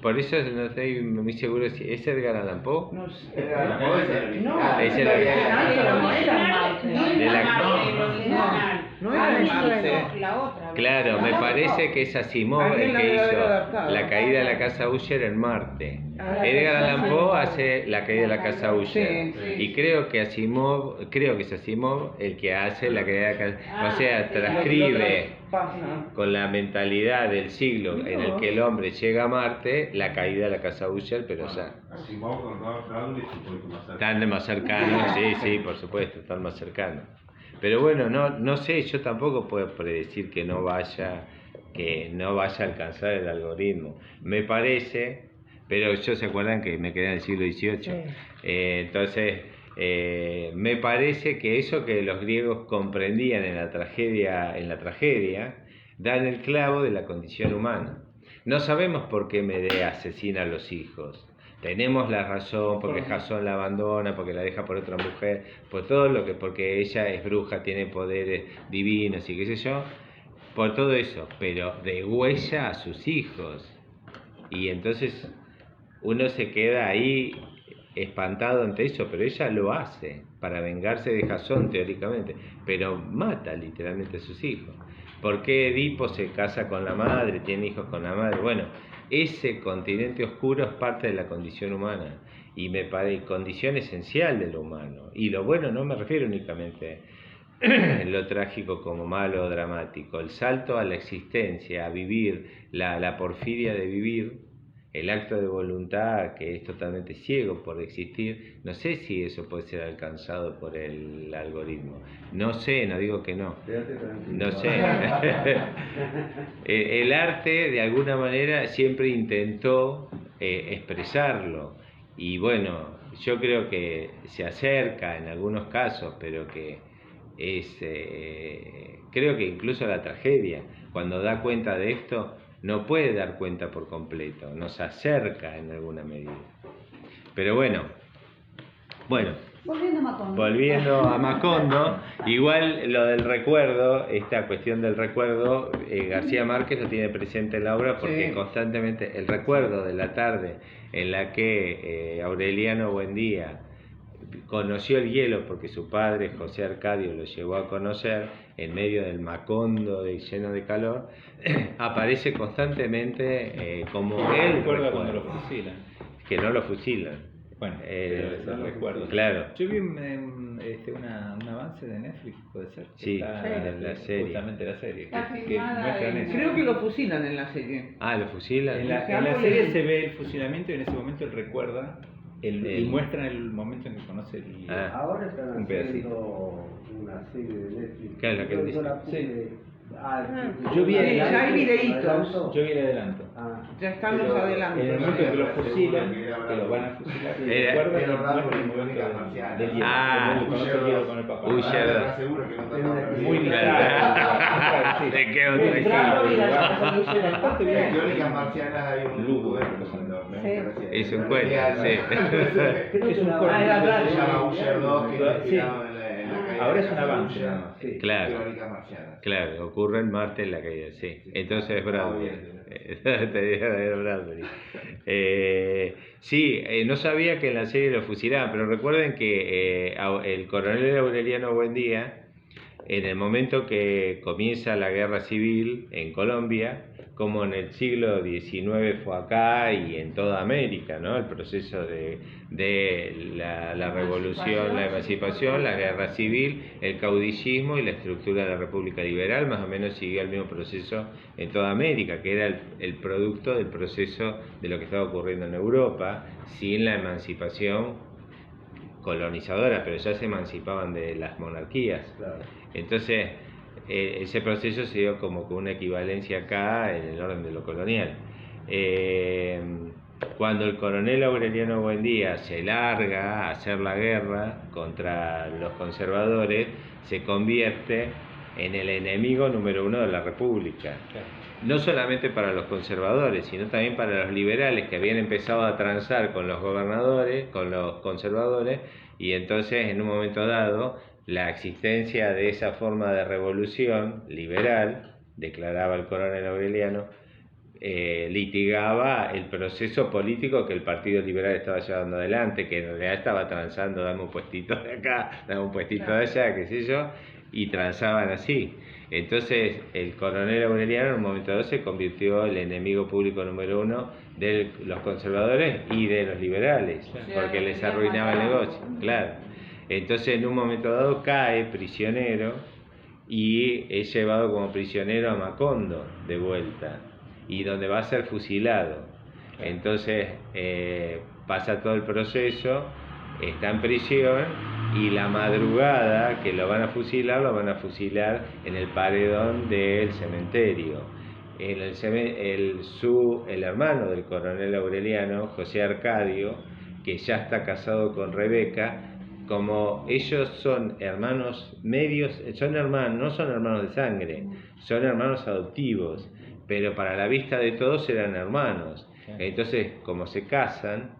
por eso no estoy muy seguro si es Edgar Allan Poe. No sé. Edgar Allan Poe es el original. No, Es el el original, El pero no original, era Marte. no De era la- Marte, el original. No era Marte. La otra. Claro, me parece que es Asimov Alguien el la que debe haber hizo adaptado. La caída de la casa Usher en Marte. Ah, Edgar Allan sí, Poe sí. hace La caída de la casa Usher. Sí, sí. Y creo que es Asimov el que hace La caída de la casa. O sea, sí. transcribe Pasa. con la mentalidad del siglo en el que el hombre llega a Marte La caída de la casa Usher, pero ya. Asimov con Robert Bradley es un poquito más cerca. Están más cercanos, sí, por supuesto, están más cercanos. Pero bueno, no sé, yo tampoco puedo predecir que no vaya a alcanzar el algoritmo. Me parece, pero ellos se acuerdan que me quedé en el siglo XVIII. Sí. Entonces, me parece que eso que los griegos comprendían en la tragedia, dan el clavo de la condición humana. No sabemos por qué Medea asesina a los hijos. Tenemos la razón, porque Jasón la abandona, porque la deja por otra mujer, por todo lo que, porque ella es bruja, tiene poderes divinos y qué sé yo, por todo eso, pero degüella a sus hijos. Y entonces uno se queda ahí espantado ante eso, pero ella lo hace para vengarse de Jasón teóricamente, pero mata literalmente a sus hijos. ¿Por qué Edipo se casa con la madre, tiene hijos con la madre? Bueno, ese continente oscuro es parte de la condición humana y me parece condición esencial de lo humano. Y lo bueno no me refiero únicamente a lo trágico como malo o dramático, el salto a la existencia, a vivir, la porfiria de vivir, el acto de voluntad que es totalmente ciego por existir. No sé si eso puede ser alcanzado por el algoritmo. No sé, no digo que no. Quédate tranquilo. No sé. El arte de alguna manera siempre intentó expresarlo y bueno, yo creo que se acerca en algunos casos, pero que es, creo que incluso la tragedia, cuando da cuenta de esto, no puede dar cuenta por completo, nos acerca en alguna medida. Pero bueno. Volviendo a Macondo, igual lo del recuerdo, esta cuestión del recuerdo, García Márquez lo tiene presente en la obra porque Sí. constantemente el recuerdo de la tarde en la que Aureliano Buendía conoció el hielo porque su padre José Arcadio lo llevó a conocer en medio del Macondo lleno de calor, aparece constantemente como él recuerda recuerda, cuando lo fusilan. que no lo fusilan. Bueno, pero es el recuerdo. Claro. Yo vi un avance de Netflix, puede ser. Que Sí, está, en la serie. Justamente la serie. Está Que filmada muestran en- eso. Creo que lo fusilan en la serie. Ah, lo fusilan. En la serie se ve el fusilamiento y en ese momento él recuerda y muestran el momento en que conoce el. Ah. Ahora están Un pedacito. haciendo una serie de Netflix. Claro, lo que Yo dice. la pude- Yo vi Sí, el ya hay videitos. adelanto. Yo vi el adelanto. Ya están los En el adelantos. momento en que lo fusilan, que lo van a fusilar, Era- recuerda y Era Bravo muestra el y momento Mónica del Marciana. hielo. Ah, Cuando él conoce el hielo con el papá. Usher. Seguro que no está Muy Claro. ¿De qué otra Muy historia? claro, bastante bien. Crónicas marcianas hay un Lugo. Es un cuento, sí. Es un corto Se llama Usher 2, que está Sí. inspirado en la caída Ahora de es un la casa avance, Usher. ¿no? Sí. Claro. Crónicas marcianas. Claro, ocurre en Marte en la caída, sí. Entonces es Bradbury. Era Bradbury. Sí, no sabía que en la serie lo fusilaban, pero recuerden que el coronel Aureliano Buendía, en el momento que comienza la guerra civil en Colombia, como en el siglo XIX fue acá y en toda América, ¿no? El proceso de la revolución, la emancipación, la guerra civil, el caudillismo y la estructura de la República Liberal, más o menos siguió el mismo proceso en toda América, que era el producto del proceso de lo que estaba ocurriendo en Europa, sin la emancipación colonizadora, pero ya se emancipaban de las monarquías. Claro. Entonces, ese proceso se dio como con una equivalencia acá en el orden de lo colonial. Cuando el coronel Aureliano Buendía se larga a hacer la guerra contra los conservadores, se convierte en el enemigo número uno de la República. No solamente para los conservadores, sino también para los liberales que habían empezado a transar con los gobernadores, con los conservadores, y entonces en un momento dado la existencia de esa forma de revolución liberal, declaraba el coronel Aureliano, litigaba el proceso político que el Partido Liberal estaba llevando adelante, que en realidad estaba transando, dame un puestito de acá, dame un puestito de allá, qué sé yo, y transaban así. Entonces el coronel Aureliano en un momento dado se convirtió en el enemigo público número 1 de los conservadores y de los liberales, porque les arruinaba el negocio, claro. Entonces en un momento dado cae prisionero y es llevado como prisionero a Macondo de vuelta, y donde va a ser fusilado. Entonces pasa todo el proceso, está en prisión, y la madrugada que lo van a fusilar en el paredón del cementerio. El hermano del coronel Aureliano, José Arcadio, que ya está casado con Rebeca, como ellos son hermanos medios, no son hermanos de sangre, son hermanos adoptivos, pero para la vista de todos eran hermanos. Entonces, como se casan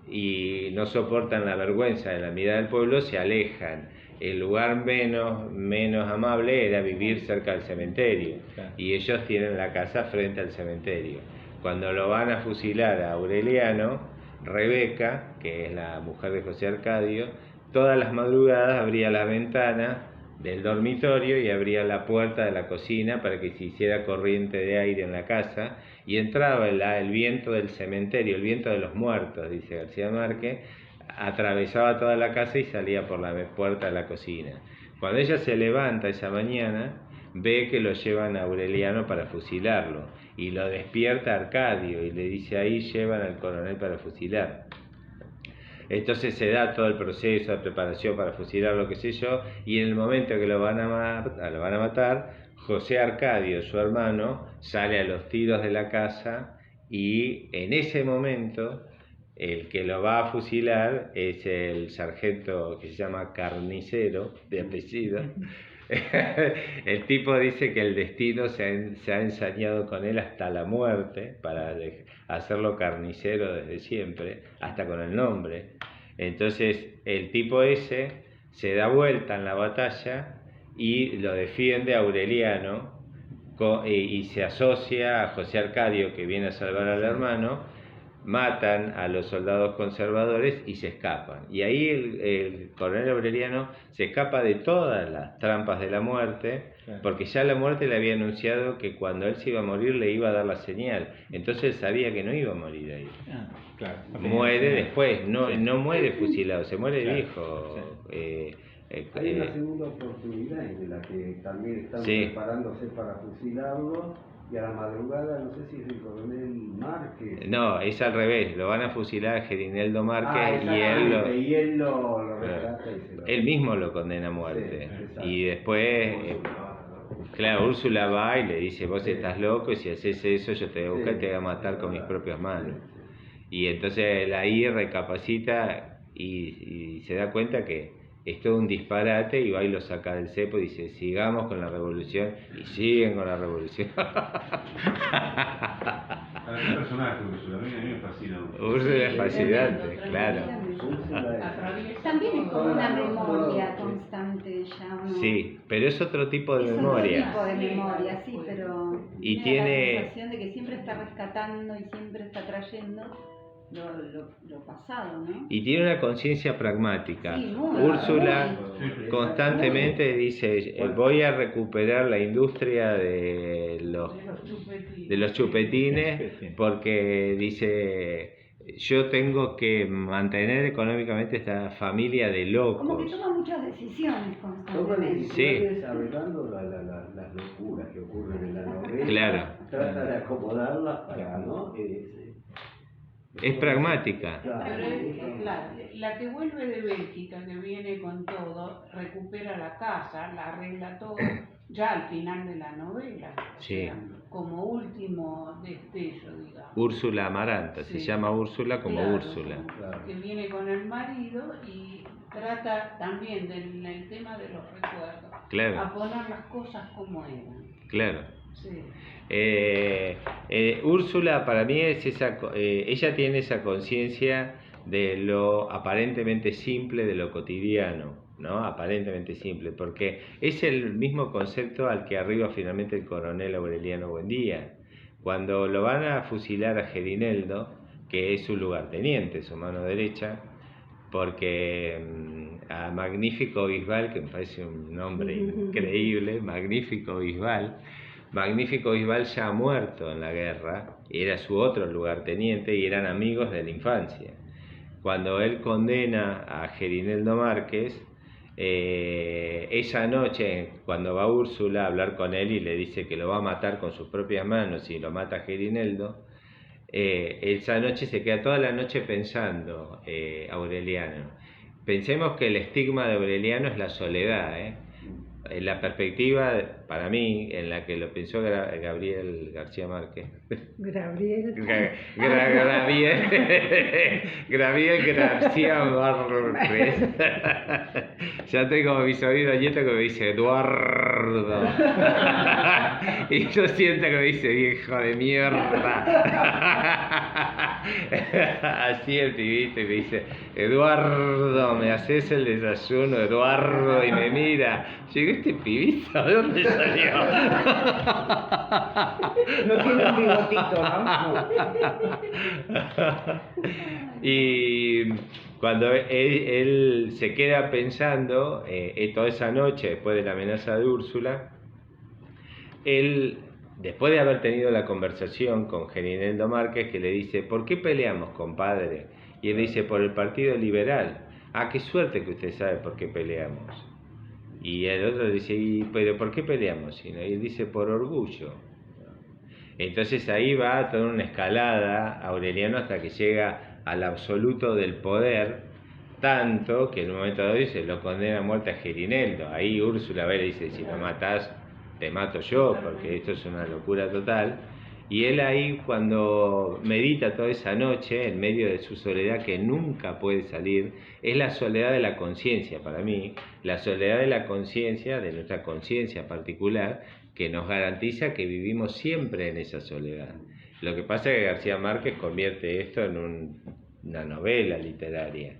y no soportan la vergüenza de la mirada del pueblo, se alejan. El lugar menos amable era vivir cerca del cementerio, y ellos tienen la casa frente al cementerio. Cuando lo van a fusilar a Aureliano, Rebeca, que es la mujer de José Arcadio, todas las madrugadas abría la ventana del dormitorio y abría la puerta de la cocina para que se hiciera corriente de aire en la casa, y entraba el viento del cementerio, el viento de los muertos, dice García Márquez, atravesaba toda la casa y salía por la puerta de la cocina. Cuando ella se levanta esa mañana, ve que lo llevan a Aureliano para fusilarlo, y lo despierta Arcadio y le dice: ahí llevan al coronel para fusilar. Entonces se da todo el proceso de preparación para fusilar, lo que sé yo, y en el momento que lo van a matar, José Arcadio, su hermano, sale a los tiros de la casa, y en ese momento el que lo va a fusilar es el sargento que se llama Carnicero, de apellido. El tipo dice que el destino se ha ensañado con él hasta la muerte para hacerlo carnicero desde siempre, hasta con el nombre. Entonces el tipo ese se da vuelta en la batalla y lo defiende Aureliano, y se asocia a José Arcadio, que viene a salvar al hermano. Matan a los soldados conservadores y se escapan. Y ahí el coronel Aureliano se escapa de todas las trampas de la muerte, porque ya la muerte le había anunciado que cuando él se iba a morir le iba a dar la señal. Entonces él sabía que no iba a morir ahí. Muere después, no muere fusilado, se muere viejo. Hay una segunda oportunidad en la que también están preparándose para fusilarlo. Y a la madrugada, no sé si es el coronel Márquez. No, es al revés, lo van a fusilar a Gerineldo Márquez, y él lo rescata y se lo... Él mismo lo condena a muerte. Y después, claro, Úrsula va y le dice: vos estás loco, y si haces eso yo te voy a buscar y te voy a matar con mis propias manos. Y entonces él ahí recapacita y se da cuenta que es todo un disparate, y va y lo saca del cepo y dice: sigamos con la revolución, y siguen con la revolución. A qué personaje Úrsula, a mí me fascina. Úrsula es fascinante, claro. También es como una memoria constante ella, ¿no? Sí, pero es otro tipo de memoria. Es otro tipo de memoria, sí, pero y tiene la sensación de que siempre está rescatando y siempre está trayendo lo pasado, ¿no? Y tiene una conciencia pragmática. Sí, muy, Úrsula constantemente dice: voy a recuperar la industria de los chupetines, porque dice: yo tengo que mantener económicamente esta familia de locos. Como que toma muchas decisiones constantemente. Toma decisiones arreglando las locuras que ocurren en la novela. Claro. Trata de acomodarlas para, ¿no? Es pragmática. Pero la que vuelve de Bélgica, que viene con todo, recupera la casa, la arregla todo, ya al final de la novela. Sí. O sea, como último destello, digamos. Úrsula Amaranta, se llama Úrsula como Úrsula. Que viene con el marido y trata también del tema de los recuerdos. Claro. A poner las cosas como eran. Claro. Sí. Úrsula para mí es ella tiene esa conciencia de lo aparentemente simple, de lo cotidiano, ¿no? Aparentemente simple, porque es el mismo concepto al que arriba finalmente el coronel Aureliano Buendía, Cuando lo van a fusilar a Gerineldo, que es su lugarteniente, su mano derecha, porque a Magnífico Bisbal, que me parece un nombre increíble, Magnífico Bisbal ya ha muerto en la guerra, era su otro lugarteniente y eran amigos de la infancia. Cuando él condena a Gerineldo Márquez, esa noche, cuando va Úrsula a hablar con él y le dice que lo va a matar con sus propias manos y lo mata a Gerineldo, esa noche se queda toda la noche pensando Aureliano. Pensemos que el estigma de Aureliano es la soledad, en la perspectiva, para mí, en la que lo pensó Gabriel García Márquez. Gabriel García Márquez. Ya tengo a mi sobrino nieto que me dice Eduardo. Y yo siento que me dice viejo de mierda. Así el pibito y me dice Eduardo, ¿me haces el desayuno, Eduardo? Y me mira. Llegó este pibito, ¿de dónde salió? No tiene un bigotito, ¿no? Y cuando él se queda pensando, toda esa noche, después de la amenaza de Úrsula, él, después de haber tenido la conversación con Gerineldo Márquez, que le dice, ¿por qué peleamos, compadre? Y él dice, por el Partido Liberal. Ah, qué suerte que usted sabe por qué peleamos. Y el otro dice, ¿pero por qué peleamos? Y él dice, por orgullo. Entonces ahí va toda una escalada Aureliano hasta que llega al absoluto del poder, tanto que en un momento dado dice, lo condena a muerte a Gerineldo. Ahí Úrsula ve y dice, si lo matás, te mato yo, porque esto es una locura total. Y él ahí, cuando medita toda esa noche, en medio de su soledad que nunca puede salir, es la soledad de la conciencia para mí, la soledad de la conciencia, de nuestra conciencia particular, que nos garantiza que vivimos siempre en esa soledad. Lo que pasa es que García Márquez convierte esto en una novela literaria,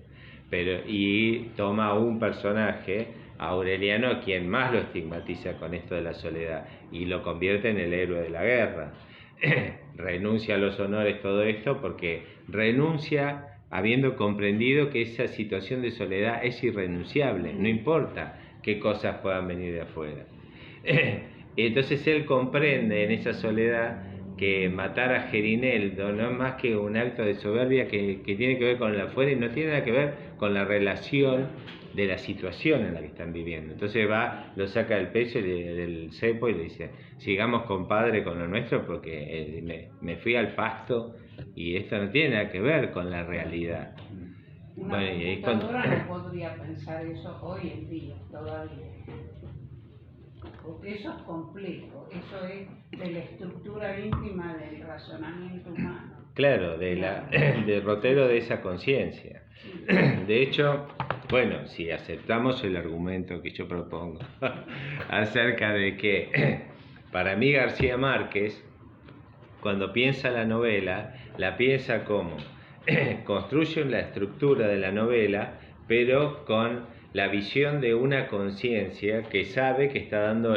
y toma un personaje, Aureliano, a quien más lo estigmatiza con esto de la soledad, y lo convierte en el héroe de la guerra. Renuncia a los honores, todo esto, porque renuncia habiendo comprendido que esa situación de soledad es irrenunciable, no importa qué cosas puedan venir de afuera. Entonces él comprende en esa soledad que matar a Gerineldo no es más que un acto de soberbia que tiene que ver con el afuera y no tiene nada que ver con la relación de la situación en la que están viviendo. Entonces va, lo saca del pecho del cepo y le dice, sigamos compadre con lo nuestro porque me fui al pasto y esto no tiene nada que ver con la realidad. Una computadora no podría pensar eso hoy en día todavía. Porque eso es complejo, eso es de la estructura íntima del razonamiento humano. Claro, del derrotero de esa conciencia. De hecho, bueno, si aceptamos el argumento que yo propongo acerca de que para mí García Márquez, cuando piensa la novela, la piensa como construye la estructura de la novela, pero con la visión de una conciencia que sabe que está dando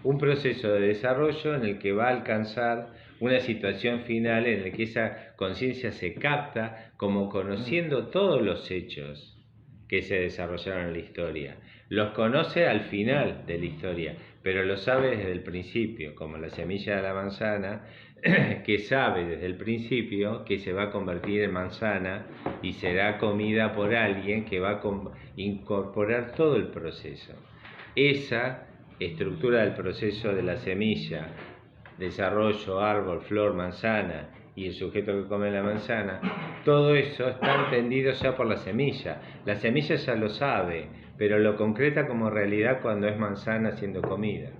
un proceso de desarrollo en el que va a alcanzar una situación final en la que esa conciencia se capta como conociendo todos los hechos que se desarrollaron en la historia. Los conoce al final de la historia, pero lo sabe desde el principio, como la semilla de la manzana, que sabe desde el principio que se va a convertir en manzana y será comida por alguien que va a incorporar todo el proceso. Esa estructura del proceso de la semilla, desarrollo, árbol, flor, manzana y el sujeto que come la manzana, todo eso está entendido ya por la semilla. La semilla ya lo sabe, pero lo concreta como realidad cuando es manzana siendo comida.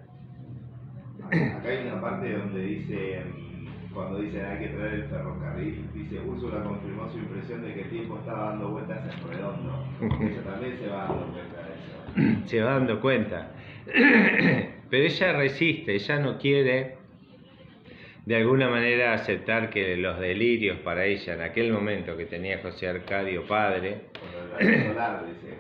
Acá hay una parte donde dice, cuando dicen hay que traer el ferrocarril, dice Úrsula confirmó su impresión de que el tiempo estaba dando vueltas en redondo. Ella también se va dando cuenta de eso. Se va dando cuenta. Pero ella resiste, ella no quiere de alguna manera aceptar que los delirios para ella en aquel momento que tenía José Arcadio padre,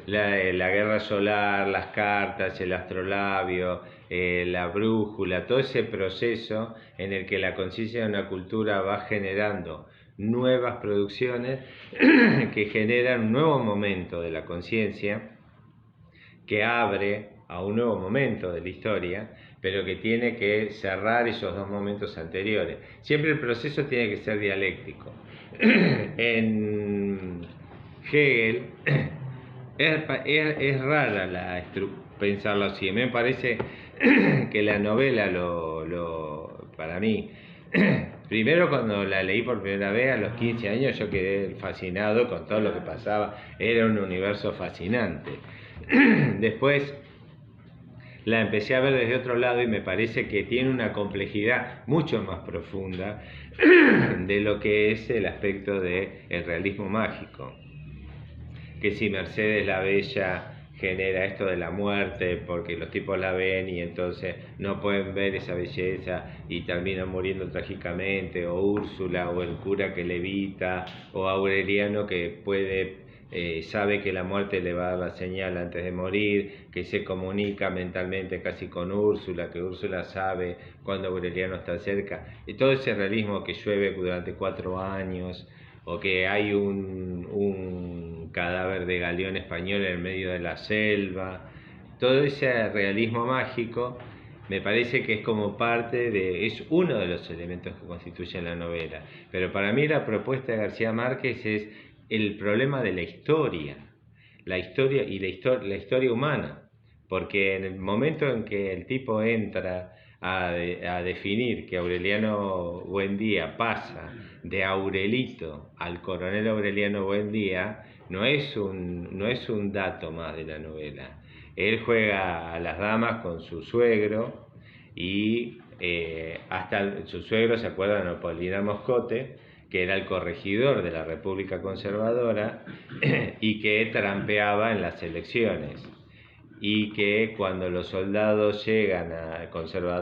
la guerra solar, las cartas, el astrolabio, la brújula, todo ese proceso en el que la conciencia de una cultura va generando nuevas producciones que generan un nuevo momento de la conciencia, que abre a un nuevo momento de la historia, pero que tiene que cerrar esos dos momentos anteriores. Siempre el proceso tiene que ser dialéctico. En Hegel es rara pensarlo así. Me parece que la novela para mí, primero cuando la leí por primera vez a los 15 años yo quedé fascinado con todo lo que pasaba, era un universo fascinante. Después la empecé a ver desde otro lado y me parece que tiene una complejidad mucho más profunda de lo que es el aspecto del realismo mágico. Que si Mercedes la Bella genera esto de la muerte porque los tipos la ven y entonces no pueden ver esa belleza y terminan muriendo trágicamente, o Úrsula, o el cura que levita, o Aureliano que sabe que la muerte le va a dar la señal antes de morir, que se comunica mentalmente casi con Úrsula, que Úrsula sabe cuando Aureliano está cerca, y todo ese realismo que llueve durante 4 años, o que hay un cadáver de galeón español en el medio de la selva, todo ese realismo mágico me parece que es como es uno de los elementos que constituyen la novela. Pero para mí la propuesta de García Márquez es el problema de la historia y la historia humana, porque en el momento en que el tipo entra a definir que Aureliano Buendía pasa de Aurelito al coronel Aureliano Buendía, no es un dato más de la novela. Él juega a las damas con su suegro y hasta su suegro, ¿se acuerdan? Apolinar Moscote, que era el corregidor de la República Conservadora y que trampeaba en las elecciones, y que cuando los soldados llegan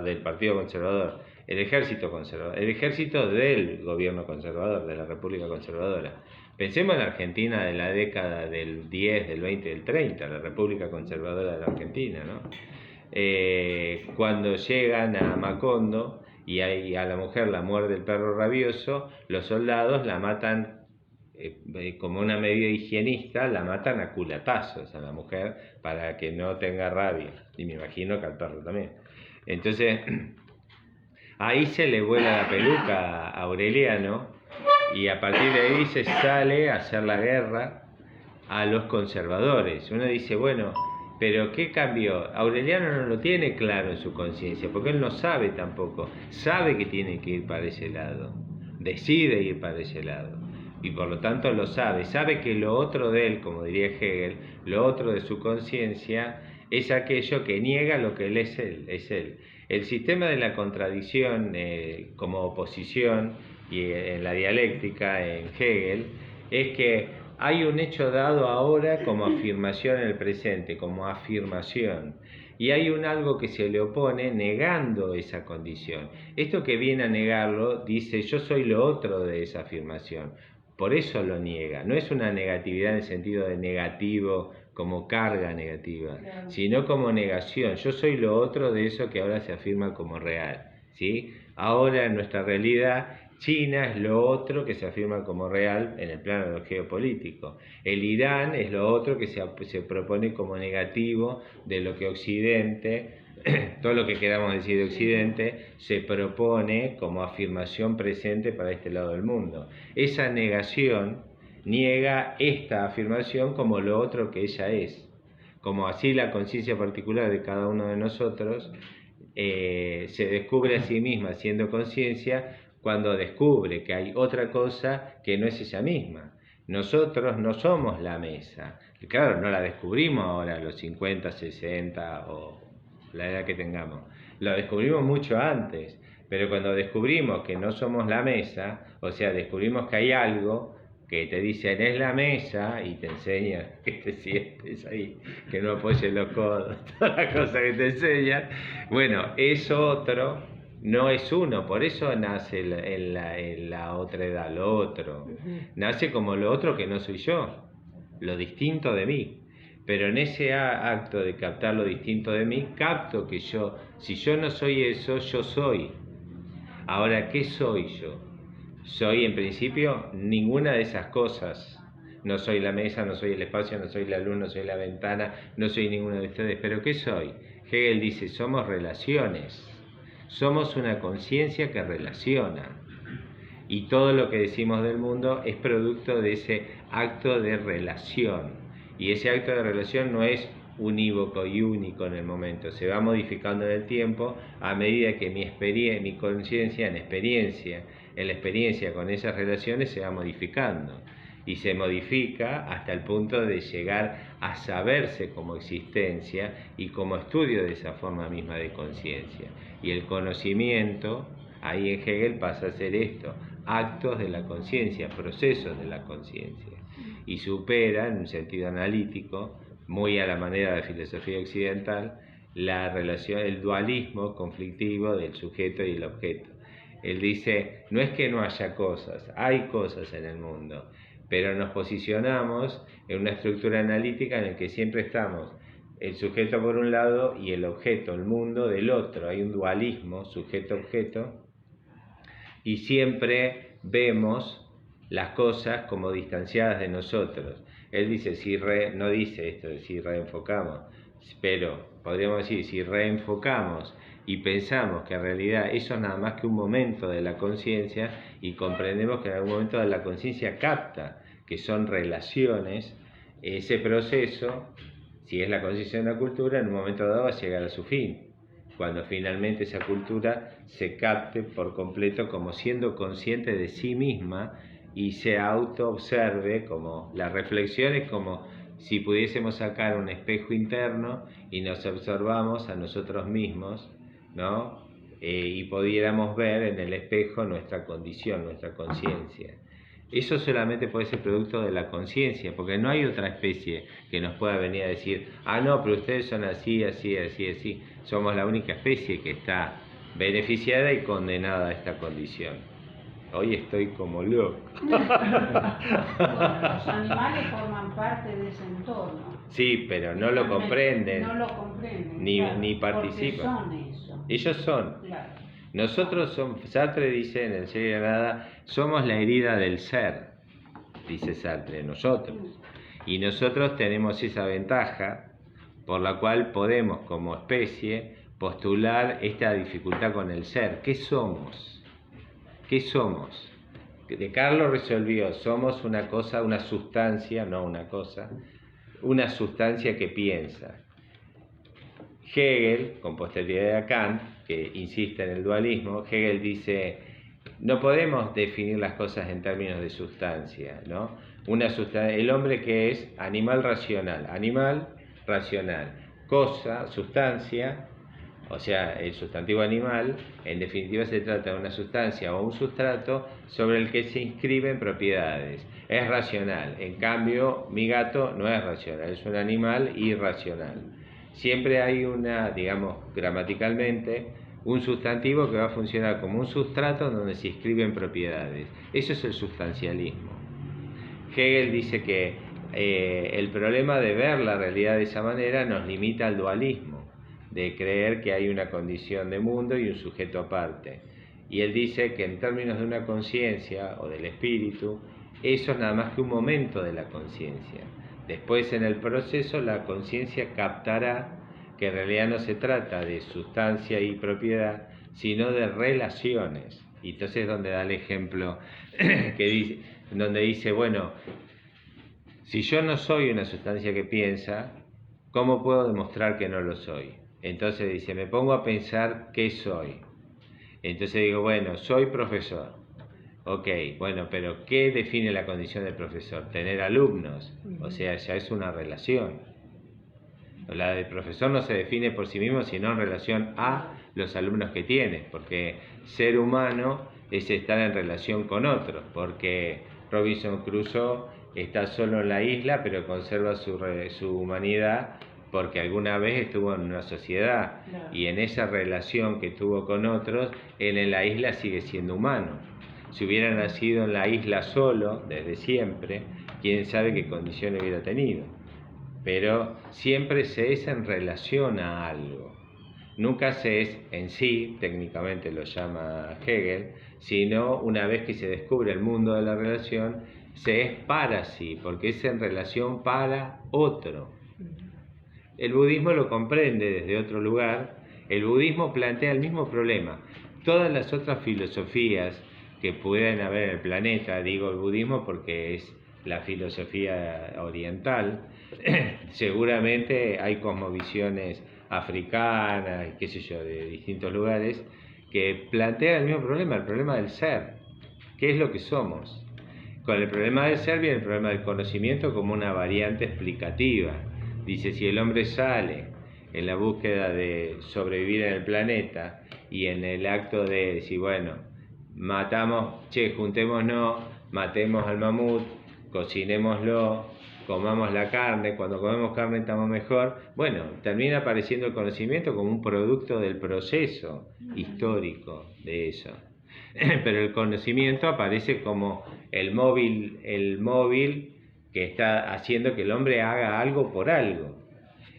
del Partido Conservador, el ejército del gobierno conservador, de la República Conservadora. Pensemos en la Argentina de la década del 10, del 20, del 30, la República Conservadora de la Argentina, ¿no? Cuando llegan a Macondo y a la mujer la muerde el perro rabioso, los soldados la matan como una medida higienista, la matan a culatazos a la mujer para que no tenga rabia, y me imagino que al perro también. Entonces ahí se le vuela la peluca a Aureliano y a partir de ahí se sale a hacer la guerra a los conservadores. Uno dice, bueno, pero ¿qué cambió? Aureliano no lo tiene claro en su conciencia, porque él no sabe tampoco, sabe que tiene que ir para ese lado, decide ir para ese lado, y por lo tanto lo sabe que lo otro de él, como diría Hegel, lo otro de su conciencia es aquello que niega lo que él es él. El sistema de la contradicción como oposición y en la dialéctica en Hegel es que hay un hecho dado ahora como afirmación en el presente, como afirmación, y hay algo que se le opone negando esa condición. Esto que viene a negarlo dice, yo soy lo otro de esa afirmación, por eso lo niega. No es una negatividad en el sentido de negativo como carga negativa, claro, sino como negación. Yo soy lo otro de eso que ahora se afirma como real, ¿sí? Ahora en nuestra realidad, China es lo otro que se afirma como real en el plano geopolítico. El Irán es lo otro que se propone como negativo de lo que Occidente, todo lo que queramos decir de Occidente, se propone como afirmación presente para este lado del mundo. Esa negación niega esta afirmación como lo otro que ella es. Como así la conciencia particular de cada uno de nosotros se descubre a sí misma siendo conciencia cuando descubre que hay otra cosa que no es ella misma. Nosotros no somos la mesa. Claro, no la descubrimos ahora a los 50, 60 o la edad que tengamos. Lo descubrimos mucho antes, pero cuando descubrimos que no somos la mesa, o sea, descubrimos que hay algo que te dicen es la mesa y te enseñan que te sientes ahí, que no apoyes los codos, todas las cosas que te enseñan. Bueno, es otro no es uno, por eso nace en la otra edad, lo otro. Nace como lo otro que no soy yo, lo distinto de mí. Pero en ese acto de captar lo distinto de mí, capto que yo, si yo no soy eso, yo soy. Ahora, ¿qué soy yo? Soy en principio ninguna de esas cosas. No soy la mesa, no soy el espacio, no soy la luz, no soy la ventana, no soy ninguno de ustedes. ¿Pero qué soy? Hegel dice, somos relaciones. Somos una conciencia que relaciona. Y todo lo que decimos del mundo es producto de ese acto de relación. Y ese acto de relación no es unívoco y único en el momento, se va modificando en el tiempo a medida que mi conciencia en la experiencia con esas relaciones se va modificando. Y se modifica hasta el punto de llegar a saberse como existencia y como estudio de esa forma misma de conciencia. Y el conocimiento, ahí en Hegel pasa a ser esto, actos de la conciencia, procesos de la conciencia. Y supera, en un sentido analítico, muy a la manera de filosofía occidental, la relación, el dualismo conflictivo del sujeto y el objeto. Él dice, no es que no haya cosas, hay cosas en el mundo, pero nos posicionamos en una estructura analítica en la que siempre estamos el sujeto por un lado y el objeto, el mundo del otro. Hay un dualismo, sujeto-objeto, y siempre vemos las cosas como distanciadas de nosotros. Él dice, no dice esto de si reenfocamos, pero podríamos decir, si reenfocamos y pensamos que en realidad eso es nada más que un momento de la conciencia y comprendemos que en algún momento de la conciencia capta que son relaciones, ese proceso, si es la conciencia de una cultura, en un momento dado va a llegar a su fin, cuando finalmente esa cultura se capte por completo como siendo consciente de sí misma y se auto-observe, como la reflexión es como si pudiésemos sacar un espejo interno y nos observamos a nosotros mismos, ¿no? Y pudiéramos ver en el espejo nuestra condición, nuestra conciencia. Eso solamente puede ser producto de la conciencia, porque no hay otra especie que nos pueda venir a decir, ah, no, pero ustedes son así, así, así, así. Somos la única especie que está beneficiada y condenada a esta condición. Hoy estoy como loco. Bueno, los animales forman parte de ese entorno. Sí, pero no lo comprenden. No lo comprenden. Ni participan. Porque son eso. Ellos son. Claro. Nosotros somos, Sartre dice en El Ser y la Nada, somos la herida del ser, dice Sartre, nosotros. Y nosotros tenemos esa ventaja por la cual podemos como especie postular esta dificultad con el ser. ¿Qué somos? ¿Qué somos? De Carlos resolvió, somos una cosa, una sustancia, no una cosa, una sustancia que piensa. Hegel, con posterioridad a Kant, que insiste en el dualismo, Hegel dice, no podemos definir las cosas en términos de sustancia, ¿no? El hombre que es animal racional, cosa, sustancia, o sea, el sustantivo animal, en definitiva se trata de una sustancia o un sustrato sobre el que se inscriben propiedades. Es racional, en cambio mi gato no es racional, es un animal irracional. Siempre hay digamos, gramaticalmente, un sustantivo que va a funcionar como un sustrato donde se inscriben propiedades. Eso es el sustancialismo. Hegel dice que el problema de ver la realidad de esa manera nos limita al dualismo, de creer que hay una condición de mundo y un sujeto aparte. Y él dice que en términos de una conciencia o del espíritu, eso es nada más que un momento de la conciencia. Después en el proceso la conciencia captará que en realidad no se trata de sustancia y propiedad, sino de relaciones. Y entonces es donde da el ejemplo donde dice, bueno, si yo no soy una sustancia que piensa, ¿cómo puedo demostrar que no lo soy? Entonces dice, me pongo a pensar qué soy. Entonces digo, bueno, soy profesor. Ok, bueno, pero ¿qué define la condición del profesor? Tener alumnos. O sea, ya es una relación. La del profesor no se define por sí mismo, sino en relación a los alumnos que tiene. Porque ser humano es estar en relación con otros. Porque Robinson Crusoe está solo en la isla, pero conserva su humanidad porque alguna vez estuvo en una sociedad y en esa relación que tuvo con otros, él en la isla sigue siendo humano. Si hubiera nacido en la isla solo, desde siempre, quién sabe qué condiciones hubiera tenido. Pero siempre se es en relación a algo. Nunca se es en sí, técnicamente lo llama Hegel, sino una vez que se descubre el mundo de la relación, se es para sí, porque es en relación para otro. El budismo lo comprende desde otro lugar. El budismo plantea el mismo problema. Todas las otras filosofías que puedan haber en el planeta, digo el budismo porque es la filosofía oriental, seguramente hay cosmovisiones africanas, qué sé yo, de distintos lugares, que plantean el mismo problema, el problema del ser. ¿Qué es lo que somos? Con el problema del ser viene el problema del conocimiento como una variante explicativa. Dice, si el hombre sale en la búsqueda de sobrevivir en el planeta y en el acto de decir, bueno, juntémonos, matemos al mamut, cocinémoslo, comamos la carne, cuando comemos carne estamos mejor, bueno, termina apareciendo el conocimiento como un producto del proceso histórico de eso. Pero el conocimiento aparece como el móvil que está haciendo que el hombre haga algo por algo.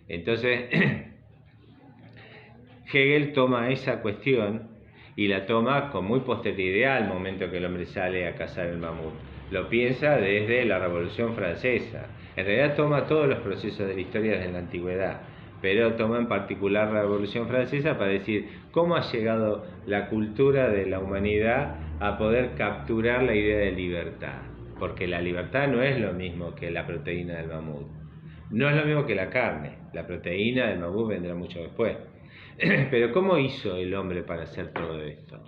Entonces, Hegel toma esa cuestión y la toma con muy posterioridad al momento que el hombre sale a cazar el mamut. Lo piensa desde la Revolución Francesa. En realidad toma todos los procesos de la historia desde la antigüedad, pero toma en particular la Revolución Francesa para decir cómo ha llegado la cultura de la humanidad a poder capturar la idea de libertad. Porque la libertad no es lo mismo que la proteína del mamut. No es lo mismo que la carne. La proteína del mamut vendrá mucho después. Pero ¿cómo hizo el hombre para hacer todo esto?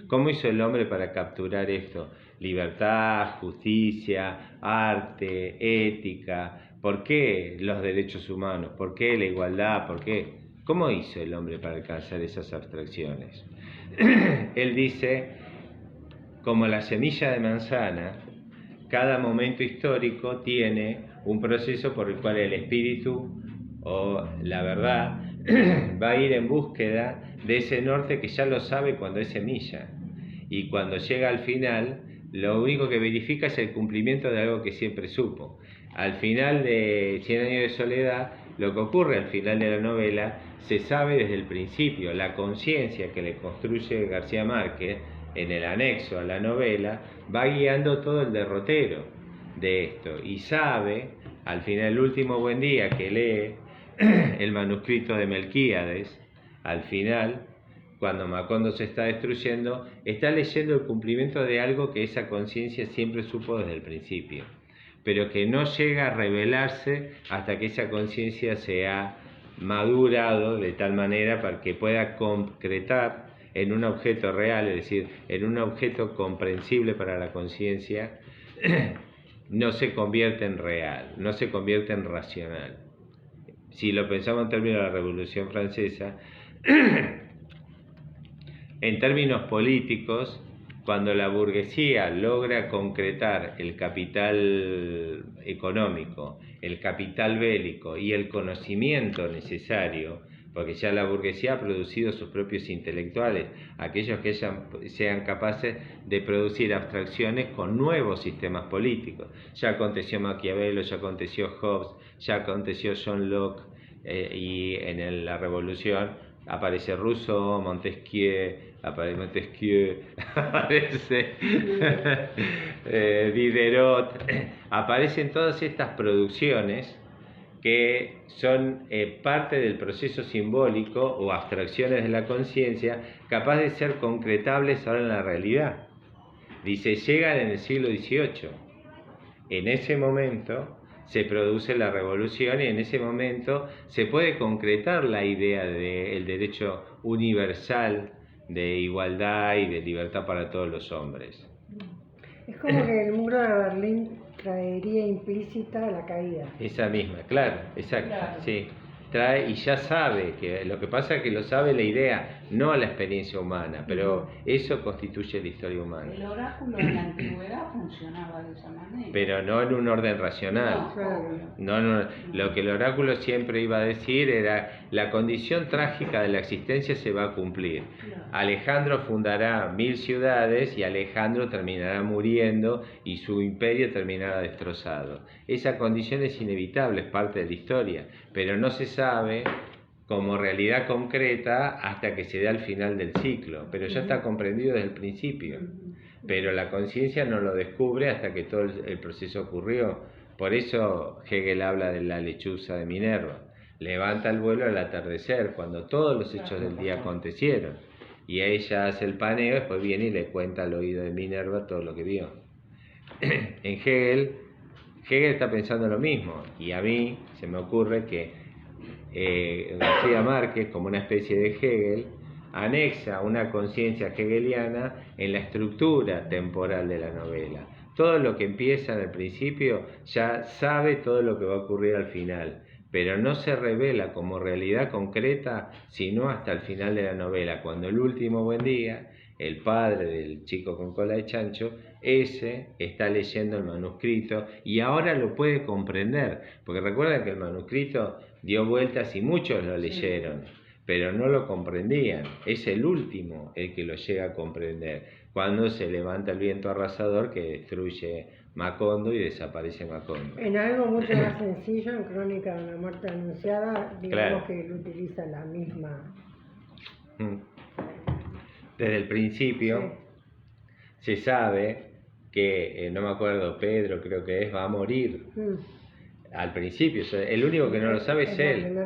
¿Cómo hizo el hombre para capturar esto? Libertad, justicia, arte, ética. ¿Por qué los derechos humanos? ¿Por qué la igualdad? ¿Por qué? ¿Cómo hizo el hombre para alcanzar esas abstracciones? Él dice, como la semilla de manzana, cada momento histórico tiene un proceso por el cual el espíritu o la verdad va a ir en búsqueda de ese norte que ya lo sabe cuando es semilla. Y cuando llega al final, lo único que verifica es el cumplimiento de algo que siempre supo. Al final de 100 años de soledad, lo que ocurre al final de la novela se sabe desde el principio. La conciencia que le construye García Márquez en el anexo a la novela va guiando todo el derrotero de esto y sabe, al final, el último buen día que lee el manuscrito de Melquíades, al final, cuando Macondo se está destruyendo, está leyendo el cumplimiento de algo que esa conciencia siempre supo desde el principio, pero que no llega a revelarse hasta que esa conciencia se ha madurado de tal manera para que pueda concretar en un objeto real, es decir, en un objeto comprensible para la conciencia, no se convierte en real, no se convierte en racional. Si lo pensamos en términos de la Revolución Francesa, en términos políticos, cuando la burguesía logra concretar el capital económico, el capital bélico y el conocimiento necesario, porque ya la burguesía ha producido sus propios intelectuales, aquellos que sean capaces de producir abstracciones con nuevos sistemas políticos. Ya aconteció Maquiavelo, ya aconteció Hobbes, ya aconteció John Locke, y en la Revolución aparece Rousseau, Montesquieu, aparece Diderot, aparecen todas estas producciones que son parte del proceso simbólico o abstracciones de la conciencia capaz de ser concretables ahora en la realidad. Dice, llegan en el siglo XVIII. En ese momento se produce la revolución y en ese momento se puede concretar la idea del derecho universal de igualdad y de libertad para todos los hombres. Es como que el muro de Berlín traería implícita la caída. Esa misma, claro, exacto, Claro. sí. trae y ya sabe, que lo que pasa es que lo sabe la idea, no la experiencia humana, pero eso constituye la historia humana. El oráculo en la antigüedad funcionaba de esa manera. Pero no en un orden racional. No, lo que el oráculo siempre iba a decir era: la condición trágica de la existencia se va a cumplir. Alejandro fundará 1000 ciudades y Alejandro terminará muriendo y su imperio terminará destrozado. Esa condición es inevitable, es parte de la historia, pero no se sabe como realidad concreta hasta que se da al final del ciclo, pero ya está comprendido desde el principio. Pero la conciencia no lo descubre hasta que todo el proceso ocurrió. Por eso Hegel habla de la lechuza de Minerva. Levanta el vuelo al atardecer, cuando todos los hechos del día acontecieron. Y ella hace el paneo, después viene y le cuenta al oído de Minerva todo lo que vio. En Hegel está pensando lo mismo. Y a mí se me ocurre que García Márquez, como una especie de Hegel, anexa una conciencia hegeliana en la estructura temporal de la novela. Todo lo que empieza en el principio ya sabe todo lo que va a ocurrir al final, pero no se revela como realidad concreta sino hasta el final de la novela, cuando el último buen día, el padre del chico con cola de chancho, ese está leyendo el manuscrito y ahora lo puede comprender, porque recuerden que el manuscrito dio vueltas y muchos lo leyeron, pero no lo comprendían. Es el último el que lo llega a comprender, cuando se levanta el viento arrasador que destruye Macondo y desaparece Macondo. En algo mucho más sencillo, en Crónica de una muerte anunciada, digamos que él utiliza la misma. Desde el principio se sabe que, no me acuerdo, Pedro creo que es, va a morir. Al principio, el único que no lo sabe es él.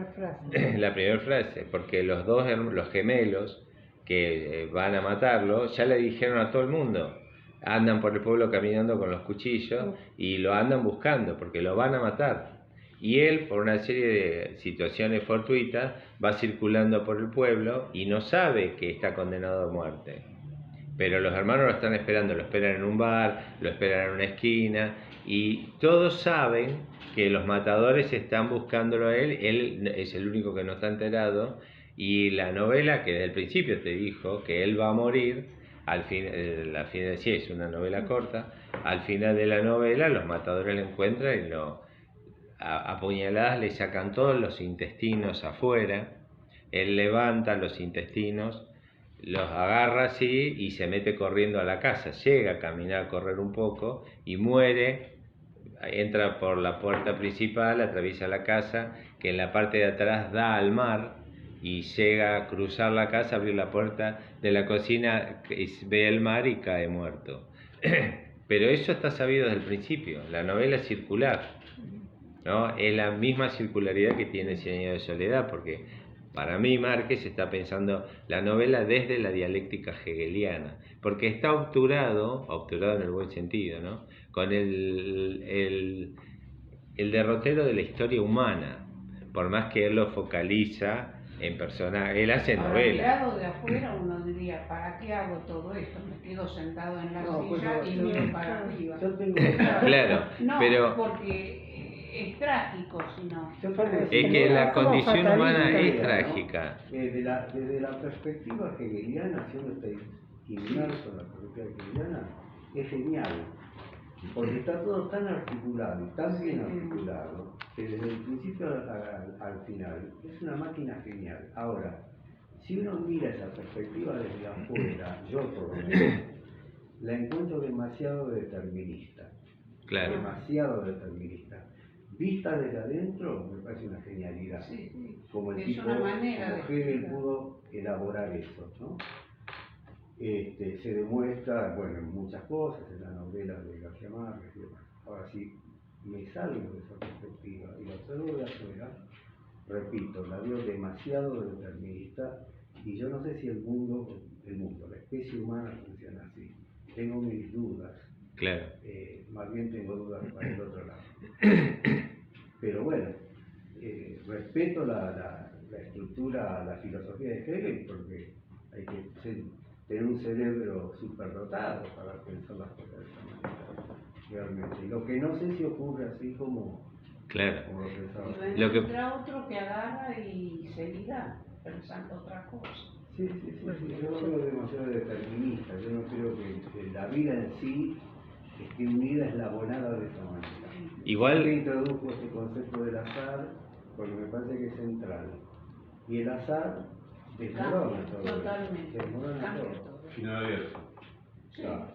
La primera frase, porque los gemelos que van a matarlo, ya le dijeron a todo el mundo. Andan por el pueblo caminando con los cuchillos y lo andan buscando porque lo van a matar. Y él, por una serie de situaciones fortuitas, va circulando por el pueblo y no sabe que está condenado a muerte. Pero los hermanos lo están esperando, lo esperan en un bar, lo esperan en una esquina, y todos saben que los matadores están buscándolo a él es el único que no está enterado, y la novela que desde el principio te dijo que él va a morir, al fin, sí, es una novela corta, al final de la novela los matadores lo encuentran y a puñaladas le sacan todos los intestinos afuera, él levanta los intestinos, los agarra así y se mete corriendo a la casa, llega a caminar, a correr un poco y muere, entra por la puerta principal, atraviesa la casa, que en la parte de atrás da al mar, y llega a cruzar la casa, abrir la puerta de la cocina, ve el mar y cae muerto. Pero eso está sabido desde el principio, la novela es circular, ¿no? Es la misma circularidad que tiene Cien años de soledad, porque para mí Márquez está pensando la novela desde la dialéctica hegeliana, porque está obturado en el buen sentido, ¿no? Con el derrotero de la historia humana, por más que él lo focaliza en personaje, él hace novela. Mirado de afuera uno diría, ¿para qué hago todo esto? Me quedo sentado en la silla y miro para arriba. Claro, no, pero porque es trágico, sino. Es que la condición humana es trágica. Desde la perspectiva hegeliana, si uno está inmerso en la perspectiva hegeliana, es genial. Porque está todo tan articulado y tan bien articulado que desde el principio al final es una máquina genial. Ahora, si uno mira esa perspectiva desde afuera, yo por lo menos, la encuentro demasiado determinista. Claro. Demasiado determinista. Vista desde adentro me parece una genialidad. Como el tipo, como Hegel pudo elaborar eso, ¿no? Se demuestra, bueno, en muchas cosas, en la novela de García Márquez y demás. Ahora sí, me salgo de esa perspectiva y la observo de afuera, repito, la veo demasiado determinista y yo no sé si el mundo, la especie humana funciona así. Tengo mis dudas. Claro. Más bien tengo dudas para el otro lado. Pero bueno, respeto la estructura, la filosofía de Hegel, porque hay que tener un cerebro superdotado para pensar las cosas de esa manera, realmente. Lo que no sé si ocurre así como Claro. como lo pensaba. Y Lo que- vendrá otro que agarra y seguirá pensando otra cosa. Sí, yo no soy demasiado determinista, yo no creo que la vida en sí esté unida, eslabonada de esa manera. Igual- Yo introdujo este concepto del azar porque me parece que es central. Y el azar desmorona Cambia, todo. totalmente. Desmorona Cambia todo. todo. Final abierto. Sí. Claro.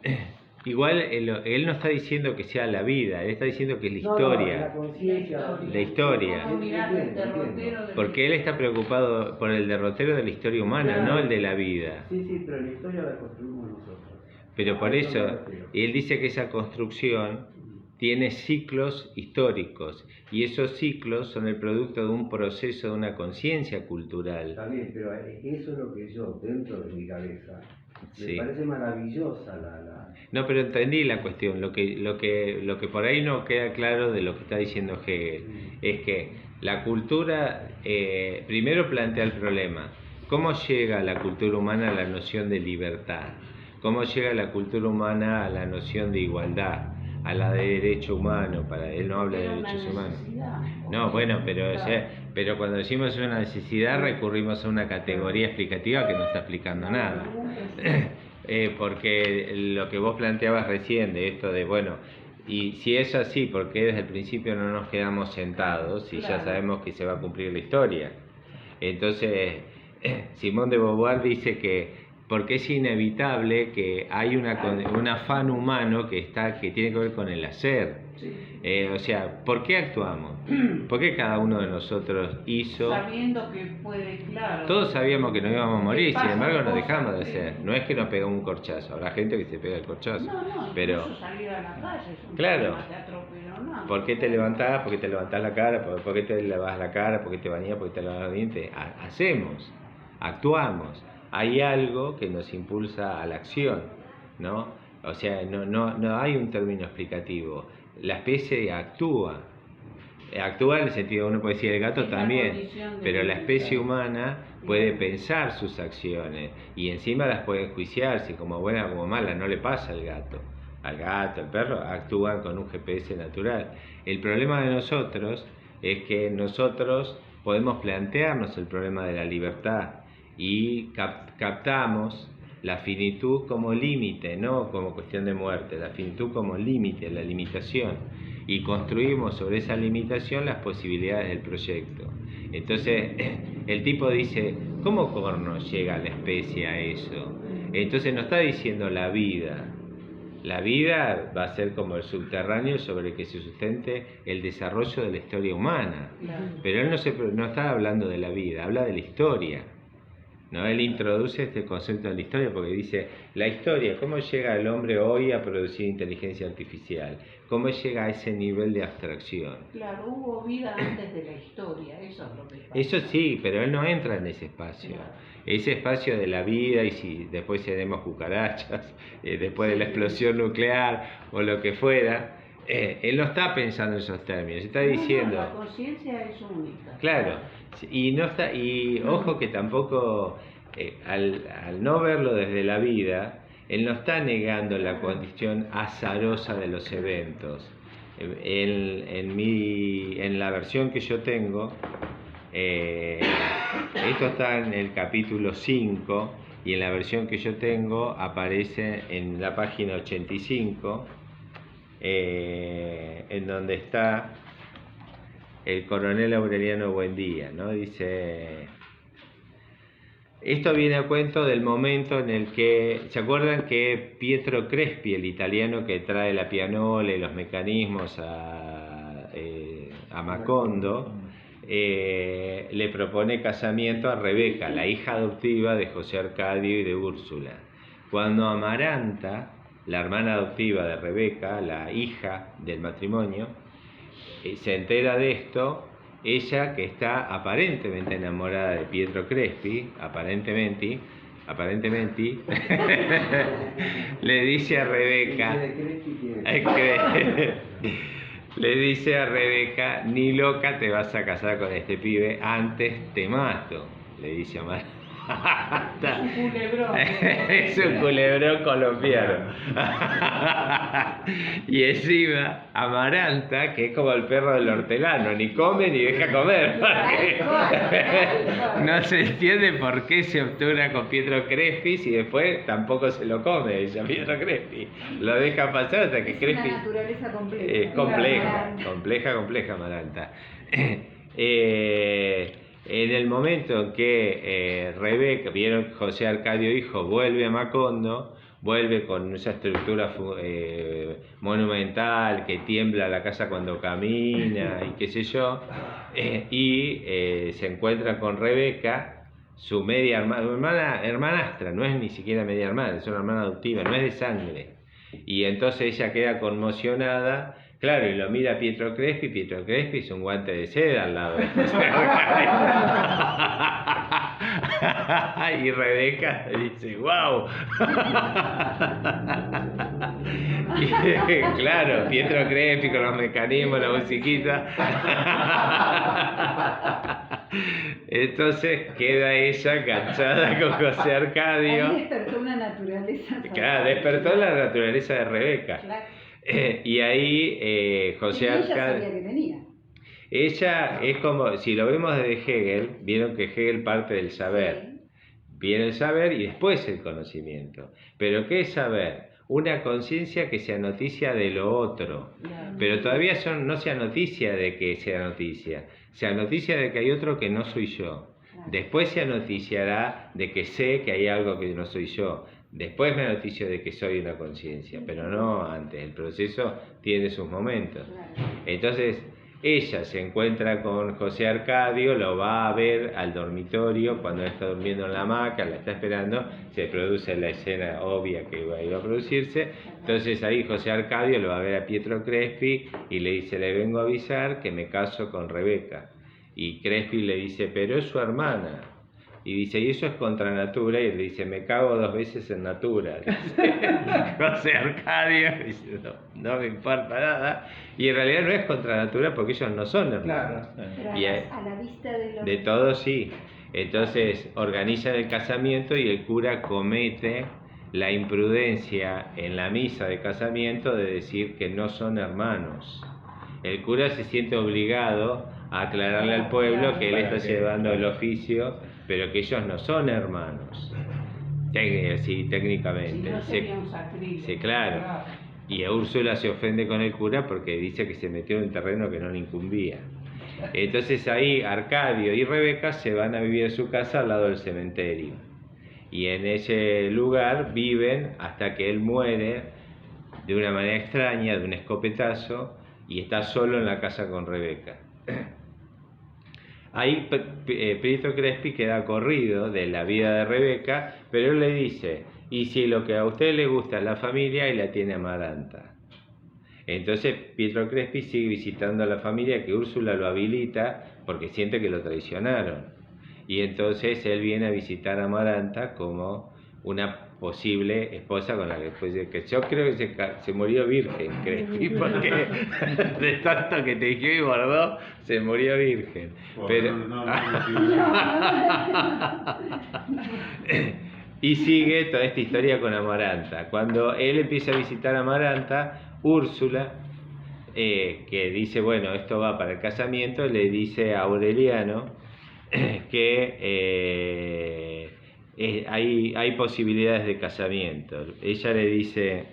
Igual él no está diciendo que sea la vida, él está diciendo que es la No, la historia. conciencia. La historia. Como mirar el Entiendo, derrotero entiendo. de Porque él está preocupado por el derrotero de la historia humana, Claro. no el de la vida. Sí, pero la historia la construimos nosotros. Pero por A eso, me refiero. él dice que esa construcción tiene ciclos históricos y esos ciclos son el producto de un proceso de una conciencia cultural. También, pero eso es lo que yo, dentro de mi cabeza, Sí. me parece maravillosa la... No, pero entendí la cuestión. Lo que por ahí no queda claro de lo que está diciendo Hegel es que la cultura primero plantea el problema. ¿Cómo llega la cultura humana a la noción de libertad? ¿Cómo llega la cultura humana a la noción de igualdad? A la de derecho humano? Él no habla de Era una derechos humanos. necesidad. No, bueno, pero, Claro. pero cuando decimos una necesidad recurrimos a una categoría explicativa que no está explicando nada. Porque lo que vos planteabas recién de esto de, bueno, y si es así, ¿por qué desde el principio no nos quedamos sentados si ya Claro. sabemos que se va a cumplir la historia? Entonces, Simón de Beauvoir dice que porque es inevitable que hay un afán humano que tiene que ver con el hacer. Sí. O sea, ¿por qué actuamos? ¿Por qué cada uno de nosotros hizo? Sabiendo que puede, claro. Todos sabíamos que nos íbamos a morir, sin Pasan embargo nos cosas, dejamos de sí. hacer. No es que nos pegamos un corchazo, habrá gente que se pega el corchazo. No, pero incluso salir a la calle es un Claro. tema, te atropelló, no. ¿por qué te levantás? ¿Por qué te levantás la cara? ¿Por qué te lavas la cara? ¿Por qué te bañás? ¿Por qué te lavas los dientes? Hacemos, actuamos. Hay algo que nos impulsa a la acción, ¿no? O sea, no hay un término explicativo. La especie actúa. Actúa en el sentido, uno puede decir el gato Es la también, condición de pero la vida. especie humana puede pensar sus acciones y encima las puede enjuiciar, si como buena o como mala, no le pasa al gato. Al gato, al perro, actúan con un GPS natural. El problema de nosotros es que nosotros podemos plantearnos el problema de la libertad y captamos la finitud como límite, no como cuestión de muerte, la finitud como límite, la limitación, y construimos sobre esa limitación las posibilidades del proyecto. Entonces el tipo dice, ¿cómo corno llega la especie a eso? Entonces no está diciendo la vida. La vida va a ser como el subterráneo sobre el que se sustente el desarrollo de la historia humana. Claro. Pero él no está hablando de la vida, habla de la historia. ¿No? Él introduce este concepto de la historia porque dice, la historia, ¿cómo llega el hombre hoy a producir inteligencia artificial? ¿Cómo llega a ese nivel de abstracción? Claro, hubo vida antes de la historia, eso es lo que pasa. Eso sí, pero él no entra en ese espacio. Claro. Ese espacio de la vida, y si después tenemos cucarachas, después de la explosión nuclear o lo que fuera, él no está pensando en esos términos, está diciendo... No, la conciencia es única. Claro, y ojo que tampoco, al no verlo desde la vida, él no está negando la condición azarosa de los eventos. En la versión que yo tengo, esto está en el capítulo 5, y en la versión que yo tengo aparece en la página 85, en donde está el coronel Aureliano Buendía, ¿no? Dice, esto viene a cuento del momento en el que, ¿se acuerdan que Pietro Crespi, el italiano que trae la pianola y los mecanismos a Macondo, le propone casamiento a Rebeca, la hija adoptiva de José Arcadio y de Úrsula? Cuando Amaranta, la hermana adoptiva de Rebeca, la hija del matrimonio, se entera de esto, ella, que está aparentemente enamorada de Pietro Crespi, aparentemente le dice a Rebeca, le dice a Rebeca, ni loca te vas a casar con este pibe, antes te mato, le dice a Amaranta. Es un culebrón. Es un culebrón colombiano. Y encima, Amaranta, que es como el perro del hortelano, ni come ni deja comer. No se entiende por qué se obtura con Pietro Crespi si después tampoco se lo come ella, Pietro Crespi. Lo deja pasar hasta que Crespi... Es una naturaleza compleja. compleja Amaranta. En el momento en que Rebeca, vieron que José Arcadio hijo vuelve a Macondo, vuelve con esa estructura monumental que tiembla la casa cuando camina y qué sé yo, se encuentra con Rebeca, su media hermanastra, no es ni siquiera media hermana, es una hermana adoptiva, no es de sangre, y entonces ella queda conmocionada. Claro, y lo mira Pietro Crespi es un guante de seda al lado de José Arcadio. Y Rebeca dice, ¡wow! Claro, Pietro Crespi con los mecanismos, la musiquita. Entonces queda ella enganchada con José Arcadio. Ahí despertó una naturaleza. Claro, despertó la naturaleza de Rebeca. Claro. Y ahí José Arcadio... Ella sabía que tenía. Ella es como, si lo vemos desde Hegel, vieron que Hegel parte del saber. Sí. Viene el saber y después el conocimiento. ¿Pero qué es saber? Una conciencia que sea noticia de lo otro. Pero todavía no sea noticia de que sea noticia. Sea noticia de que hay otro que no soy yo. Después se noticiará de que sé que hay algo que no soy yo. Después me noticio de que soy una conciencia, pero no antes. El proceso tiene sus momentos. Entonces, ella se encuentra con José Arcadio, lo va a ver al dormitorio cuando él está durmiendo en la hamaca, la está esperando, se produce la escena obvia que iba a producirse. Entonces ahí José Arcadio lo va a ver a Pietro Crespi y le dice, le vengo a avisar que me caso con Rebeca. Y Crespi le dice, pero es su hermana. Y dice, y eso es contra natura, y él le dice, me cago 2 veces en natura. José Arcadio dice, no me importa nada. Y en realidad no es contra natura porque ellos no son hermanos. Pero Y a la vista de todos sí. Entonces organizan el casamiento y el cura comete la imprudencia en la misa de casamiento de decir que no son hermanos. El cura se siente obligado a aclararle al pueblo que él está llevando el oficio, pero que ellos no son hermanos, técnicamente. Si no sería un sacrilegio. Sí, claro. Y a Úrsula se ofende con el cura porque dice que se metió en un terreno que no le incumbía. Entonces ahí Arcadio y Rebeca se van a vivir en su casa al lado del cementerio. Y en ese lugar viven hasta que él muere de una manera extraña, de un escopetazo, y está solo en la casa con Rebeca. Ahí Pietro Crespi queda corrido de la vida de Rebeca, pero él le dice, y si lo que a usted le gusta es la familia, y la tiene Amaranta. Entonces Pietro Crespi sigue visitando a la familia, que Úrsula lo habilita porque siente que lo traicionaron. Y entonces él viene a visitar a Amaranta como una posible esposa con la que después que yo creo que se murió virgen, Crespi, porque de tanto que tejió y bordó se murió virgen. Pero y sigue toda esta historia con Amaranta. Cuando él empieza a visitar a Amaranta, Úrsula, que dice, bueno, esto va para el casamiento, le dice a Aureliano que hay posibilidades de casamiento. Ella le dice,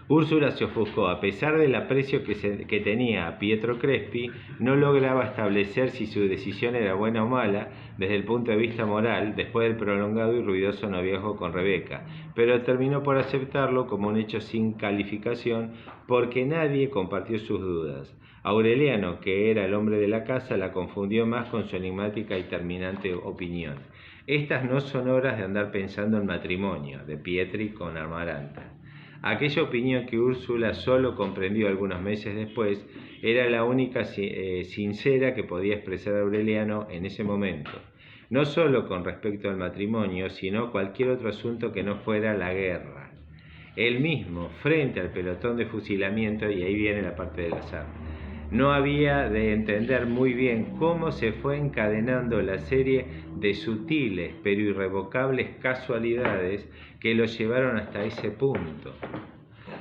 Úrsula se ofuscó, a pesar del aprecio que tenía a Pietro Crespi, no lograba establecer si su decisión era buena o mala desde el punto de vista moral después del prolongado y ruidoso noviazgo con Rebeca, pero terminó por aceptarlo como un hecho sin calificación porque nadie compartió sus dudas. Aureliano, que era el hombre de la casa, la confundió más con su enigmática y terminante opinión. Estas no son horas de andar pensando en matrimonio, de Pietri con Amaranta. Aquella opinión que Úrsula solo comprendió algunos meses después era la única sincera que podía expresar Aureliano en ese momento, no solo con respecto al matrimonio, sino cualquier otro asunto que no fuera la guerra. Él mismo, frente al pelotón de fusilamiento, y ahí viene la parte del azar, no había de entender muy bien cómo se fue encadenando la serie de sutiles pero irrevocables casualidades que lo llevaron hasta ese punto.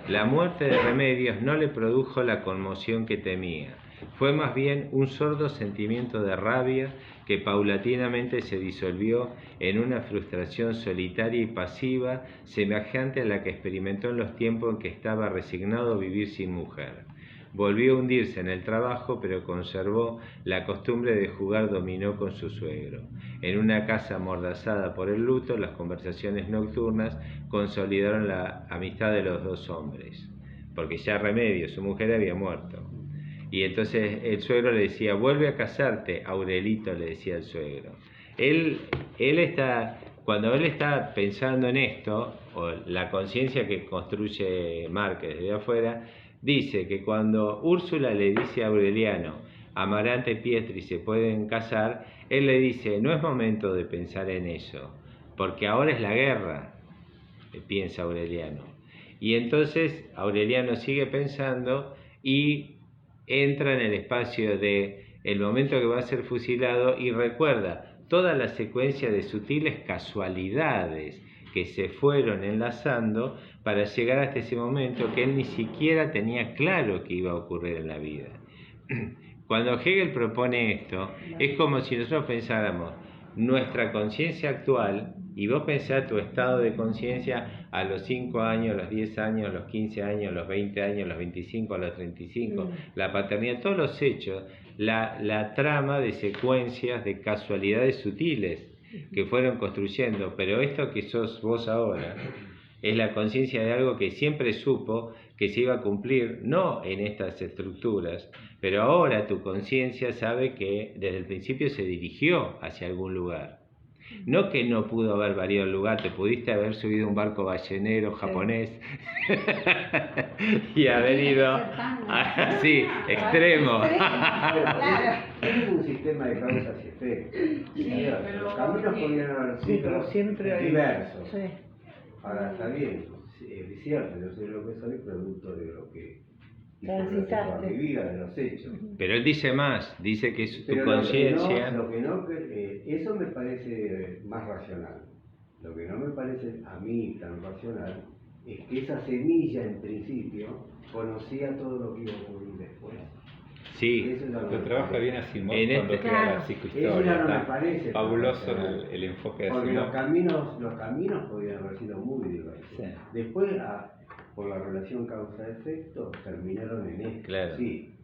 La muerte de Remedios no le produjo la conmoción que temía. Fue más bien un sordo sentimiento de rabia que paulatinamente se disolvió en una frustración solitaria y pasiva semejante a la que experimentó en los tiempos en que estaba resignado a vivir sin mujer. Volvió a hundirse en el trabajo, pero conservó la costumbre de jugar dominó con su suegro. En una casa amordazada por el luto, las conversaciones nocturnas consolidaron la amistad de los dos hombres, porque ya Remedios, su mujer, había muerto. Y entonces el suegro le decía, vuelve a casarte, Aurelito, le decía el suegro. Cuando él está pensando en esto, o la conciencia que construye Márquez desde afuera, dice que cuando Úrsula le dice a Aureliano, Amarante y Pietri se pueden casar, él le dice, no es momento de pensar en eso, porque ahora es la guerra, piensa Aureliano. Y entonces Aureliano sigue pensando y entra en el espacio de el momento que va a ser fusilado y recuerda toda la secuencia de sutiles casualidades que se fueron enlazando para llegar hasta ese momento que él ni siquiera tenía claro que iba a ocurrir en la vida. Cuando Hegel propone esto, es como si nosotros pensáramos nuestra conciencia actual, y vos pensás tu estado de conciencia a los 5 años, a los 10 años, a los 15 años, a los 20 años, a los 25, a los 35, la paternidad, todos los hechos, la trama de secuencias de casualidades sutiles que fueron construyendo, pero esto que sos vos ahora es la conciencia de algo que siempre supo que se iba a cumplir, no en estas estructuras, pero ahora tu conciencia sabe que desde el principio se dirigió hacia algún lugar. No que no pudo haber variado el lugar, te pudiste haber subido a un barco ballenero japonés y haber ido así, extremo. Es un sistema de causas y efectos. Los caminos podrían haber sido siempre diversos. Sí. Ahora está bien, es cierto, yo soy lo que soy producto de lo que Transitaste. toda mi vida, de los hechos. Pero él dice más, dice que es tu Pero conciencia. Eso me parece más racional. Lo que no me parece a mí tan racional es que esa semilla en principio conocía todo lo que iba a ocurrir después. Sí, lo trabaja bien Asimov en cuando crea la psicohistoria. Eso ya no me Está parece fabuloso el enfoque de porque Asimov. los caminos podrían haber sido muy diversos. Sí. Después, por la relación causa-efecto, terminaron en esto. Claro. Sí,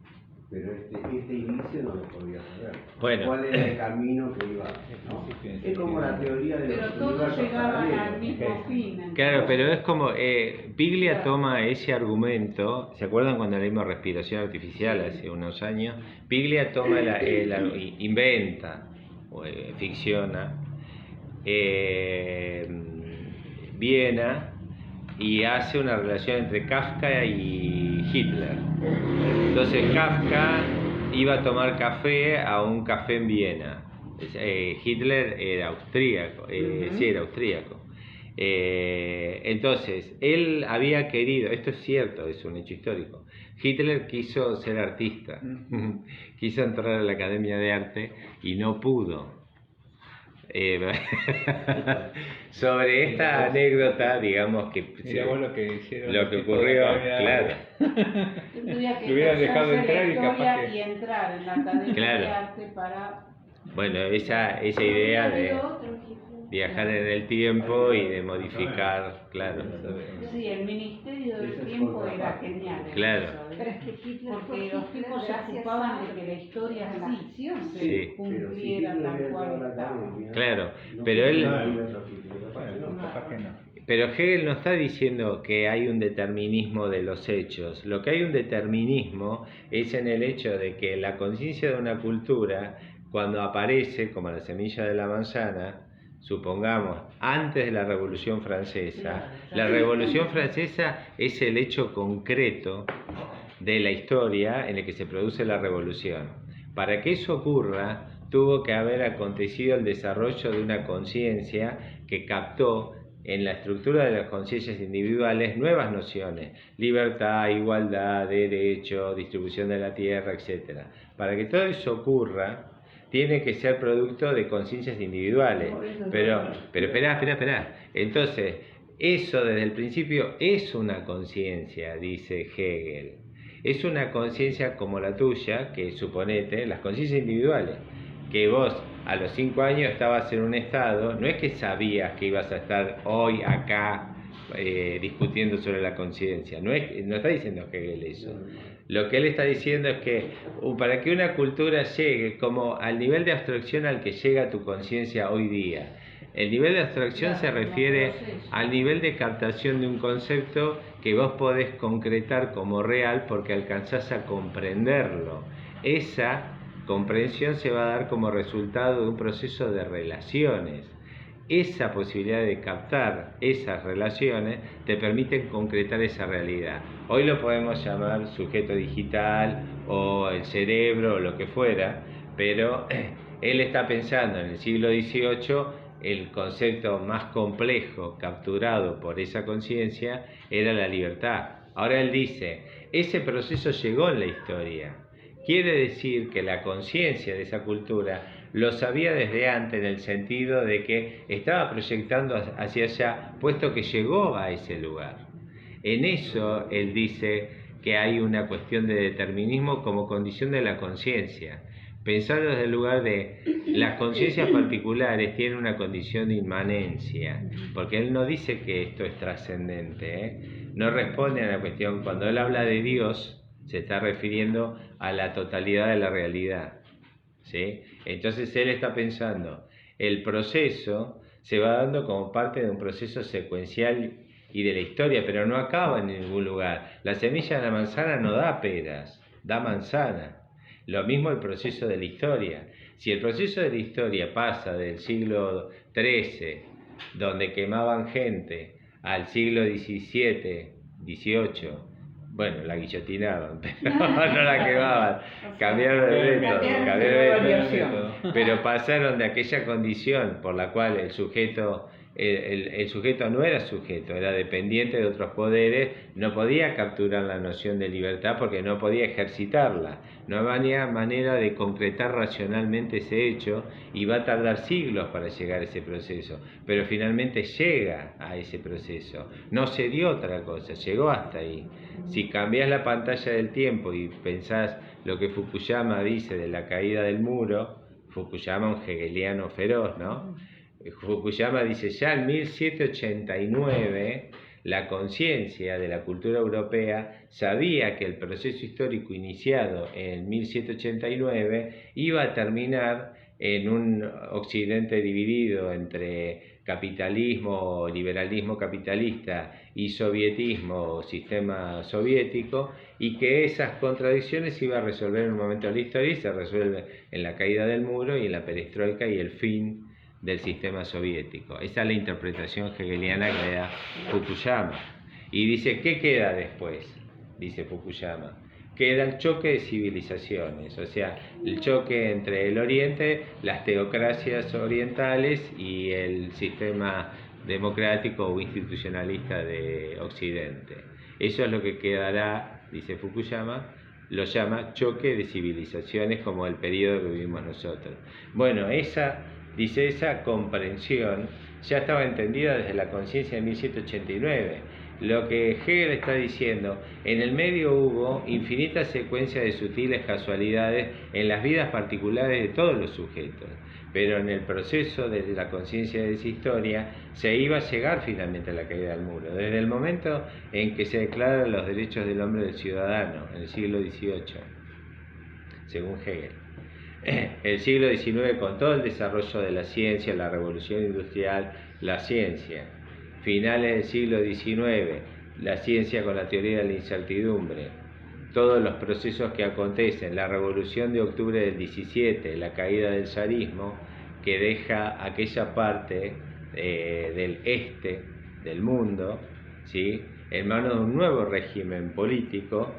pero este inicio no lo podía saber. Bueno. ¿Cuál era el camino que iba? ¿No? Es como la teoría de Pero los todos universos llegaban al paralelos. mismo fin. entonces. Claro, pero es como, Piglia toma ese argumento, ¿se acuerdan cuando leímos Respiración Artificial hace unos años? Piglia toma, inventa, ficciona, Viena, y hace una relación entre Kafka y Hitler. Entonces Kafka iba a tomar café a un café en Viena. Hitler era austríaco, sí, era austríaco. Entonces, él había querido, esto es cierto, es un hecho histórico, Hitler quiso ser artista, quiso entrar a la Academia de Arte y no pudo. Sobre esta anécdota, digamos que Miramos lo que hicieron. lo que ocurrió, claro. Tendría que Lo hubieran dejado hacer entrar la y capaz historia que- y entrar en la Academia Claro. de Arte para... Bueno, esa idea de viajar en el tiempo y de modificar, claro. Sí, el Ministerio del Eso es Tiempo otra era parte. genial. Claro. Pero es que Hitler fue Porque los Hitler tipos se gracias ocupaban a de que la historia la así ficción. se Sí. Pero si cumpliera Hitler tal hubiera cual entrado a la estaba. academia, Claro, no pero sé él- si hubiera otro Hitler, capaz que no. Bueno, capaz que no. Pero Hegel no está diciendo que hay un determinismo de los hechos. Lo que hay un determinismo es en el hecho de que la conciencia de una cultura, cuando aparece, como la semilla de la manzana, supongamos, antes de la Revolución Francesa, la Revolución Francesa es el hecho concreto de la historia en el que se produce la revolución. Para que eso ocurra, tuvo que haber acontecido el desarrollo de una conciencia que captó en la estructura de las conciencias individuales nuevas nociones: libertad, igualdad, derecho, distribución de la tierra, etc. Para que todo eso ocurra, tiene que ser producto de conciencias individuales. Pero espera. Entonces, eso desde el principio es una conciencia, dice Hegel. Es una conciencia como la tuya, que suponete, las conciencias individuales, que vos a los 5 años estabas en un estado, no es que sabías que ibas a estar hoy acá discutiendo sobre la conciencia, no está diciendo Hegel eso. Lo que él está diciendo es que para que una cultura llegue como al nivel de abstracción al que llega tu conciencia hoy día, el nivel de abstracción se refiere al nivel de captación de un concepto que vos podés concretar como real porque alcanzás a comprenderlo. Esa comprensión se va a dar como resultado de un proceso de relaciones. Esa posibilidad de captar esas relaciones te permite concretar esa realidad. Hoy lo podemos llamar sujeto digital o el cerebro o lo que fuera, pero él está pensando en el siglo XVIII, el concepto más complejo capturado por esa conciencia era la libertad. Ahora él dice, ese proceso llegó en la historia. Quiere decir que la conciencia de esa cultura lo sabía desde antes, en el sentido de que estaba proyectando hacia allá, puesto que llegó a ese lugar. En eso él dice que hay una cuestión de determinismo como condición de la conciencia. Pensarlo desde el lugar de las conciencias particulares tienen una condición de inmanencia, porque él no dice que esto es trascendente, no responde a la cuestión. Cuando él habla de Dios, se está refiriendo a la totalidad de la realidad, ¿sí? Entonces él está pensando, el proceso se va dando como parte de un proceso secuencial y de la historia, pero no acaba en ningún lugar. La semilla de la manzana no da peras, da manzana. Lo mismo el proceso de la historia. Si el proceso de la historia pasa del siglo XIII, donde quemaban gente, al siglo XVII, XVIII, bueno, la guillotinaban, pero no la quemaban, cambiaron de método, pero pasaron de aquella condición por la cual el sujeto no era sujeto, era dependiente de otros poderes, no podía capturar la noción de libertad porque no podía ejercitarla, no había manera de concretar racionalmente ese hecho y va a tardar siglos para llegar a ese proceso, pero finalmente llega a ese proceso, no se dio otra cosa, llegó hasta ahí. Si cambiás la pantalla del tiempo y pensás lo que Fukuyama dice de la caída del muro, Fukuyama un hegeliano feroz, ¿no? Fukuyama dice, ya en 1789 la conciencia de la cultura europea sabía que el proceso histórico iniciado en 1789 iba a terminar en un occidente dividido entre capitalismo, liberalismo capitalista y sovietismo, sistema soviético, y que esas contradicciones se iba a resolver en un momento de la historia y se resuelve en la caída del muro y en la perestroika y el fin del sistema soviético. Esa es la interpretación hegeliana que le da Fukuyama. Y dice, ¿qué queda después? Dice Fukuyama. Queda el choque de civilizaciones, o sea, el choque entre el Oriente, las teocracias orientales y el sistema democrático o institucionalista de Occidente. Eso es lo que quedará, dice Fukuyama, lo llama choque de civilizaciones como el periodo que vivimos nosotros. Bueno, esa comprensión ya estaba entendida desde la conciencia de 1789. Lo que Hegel está diciendo, en el medio hubo infinitas secuencias de sutiles casualidades en las vidas particulares de todos los sujetos, pero en el proceso de la conciencia de esa historia se iba a llegar finalmente a la caída del muro, desde el momento en que se declaran los derechos del hombre y del ciudadano, en el siglo XVIII, según Hegel. El siglo XIX, con todo el desarrollo de la ciencia, la revolución industrial, la ciencia. Finales del siglo XIX, la ciencia con la teoría de la incertidumbre. Todos los procesos que acontecen, la revolución de octubre del 17, la caída del zarismo, que deja aquella parte del este del mundo, ¿sí?, en manos de un nuevo régimen político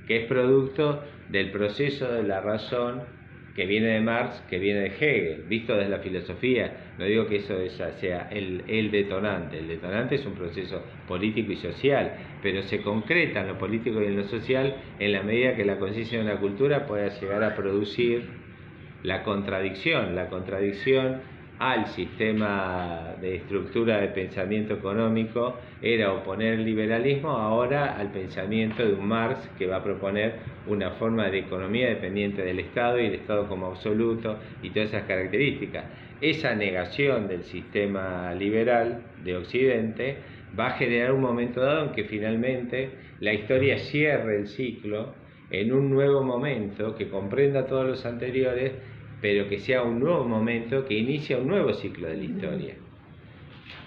que es producto del proceso de la razón que viene de Marx, que viene de Hegel, visto desde la filosofía. No digo que eso sea el detonante. El detonante es un proceso político y social, pero se concreta en lo político y en lo social en la medida que la conciencia de una cultura pueda llegar a producir la contradicción al sistema de estructura de pensamiento económico era oponer el liberalismo ahora al pensamiento de un Marx que va a proponer una forma de economía dependiente del Estado y el Estado como absoluto y todas esas características. Esa negación del sistema liberal de Occidente va a generar un momento dado en que finalmente la historia cierre el ciclo en un nuevo momento que comprenda todos los anteriores, pero que sea un nuevo momento que inicia un nuevo ciclo de la historia.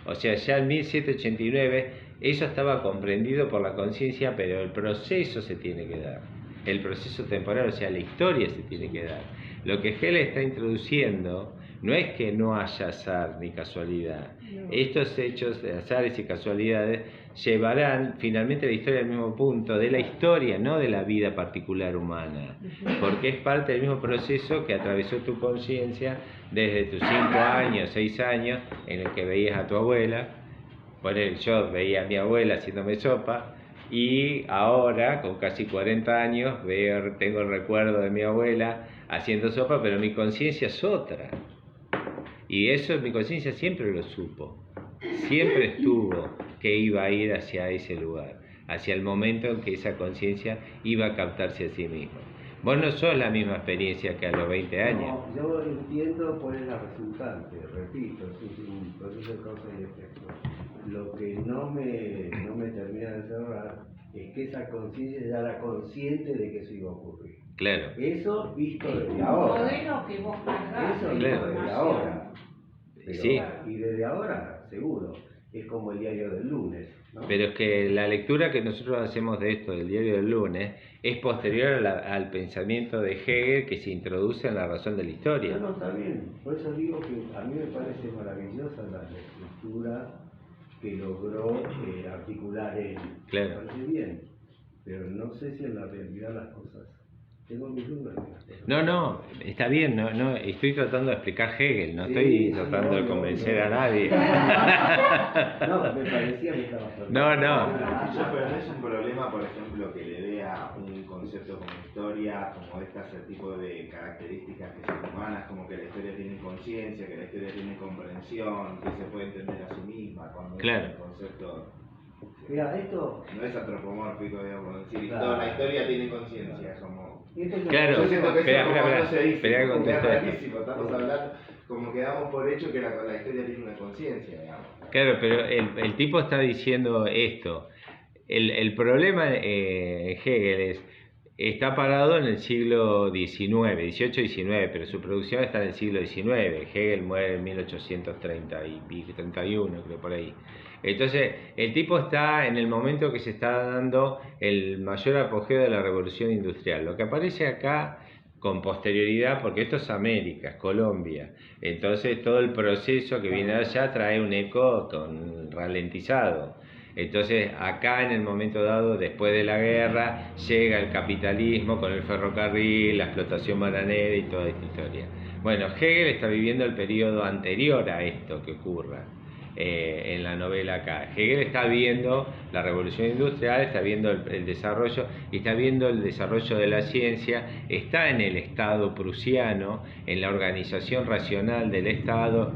O sea, ya en 1789 eso estaba comprendido por la conciencia, pero el proceso se tiene que dar, el proceso temporal, o sea, la historia se tiene que dar. Lo que Hegel está introduciendo no es que no haya azar ni casualidad. Estos hechos de azares y casualidades llevarán finalmente la historia al mismo punto de la historia, no de la vida particular humana, porque es parte del mismo proceso que atravesó tu conciencia desde tus 5 años, 6 años, en el que veías a tu abuela. Yo veía a mi abuela haciéndome sopa, y ahora, con casi 40 años, tengo el recuerdo de mi abuela haciendo sopa, pero mi conciencia es otra. Y eso mi conciencia siempre lo supo, siempre estuvo que iba a ir hacia ese lugar, hacia el momento en que esa conciencia iba a captarse a sí misma. Vos no sos la misma experiencia que a los 20 años. No, yo entiendo cuál es la resultante, repito, es un proceso de causa y efecto. Lo que no me termina de cerrar es que esa conciencia ya era consciente de que eso iba a ocurrir. Claro. Eso visto desde ahora. Modelo que vos cargás. Eso visto desde ahora. Pero, sí. Y desde ahora, seguro, es como el diario del lunes, ¿no? Pero es que la lectura que nosotros hacemos de esto, del diario del lunes, es posterior al pensamiento de Hegel que se introduce en la razón de la historia. No, está bien. Por eso digo que a mí me parece maravillosa la estructura que logró articular él. Claro. Me parece bien, pero no sé si en la realidad las cosas... Tengo mis dudas. No, está bien, no, estoy tratando de explicar Hegel, no estoy tratando de convencer a nadie. No, me parecía que estaba... Pero no es un problema, por ejemplo, que le dé a un concepto como historia, como este tipo de características que son humanas, como que la historia tiene conciencia, que la historia tiene comprensión, que se puede entender a sí misma, cuando claro. Es un concepto... Mira, esto... No es antropomórfico, digamos, decir, claro. La historia tiene conciencia, como... Claro, yo siento que eso no se dice, espera, porque es rarísimo, estamos hablando, como que damos por hecho que la historia tiene una conciencia, digamos. Claro, pero el tipo está diciendo esto. El problema en Hegel está parado en el siglo XIX, 18 y 19, pero su producción está en el siglo XIX. Hegel muere en 1831, creo, por ahí. Entonces, el tipo está en el momento que se está dando el mayor apogeo de la revolución industrial. Lo que aparece acá con posterioridad, porque esto es América, es Colombia, entonces todo el proceso que viene de allá trae un eco ralentizado. Entonces, acá en el momento dado, después de la guerra, llega el capitalismo con el ferrocarril, la explotación bananera y toda esta historia. Bueno, Hegel está viviendo el periodo anterior a esto que ocurra. En la novela acá. Hegel está viendo la revolución industrial, está viendo el desarrollo, y está viendo el desarrollo de la ciencia, está en el Estado prusiano, en la organización racional del Estado,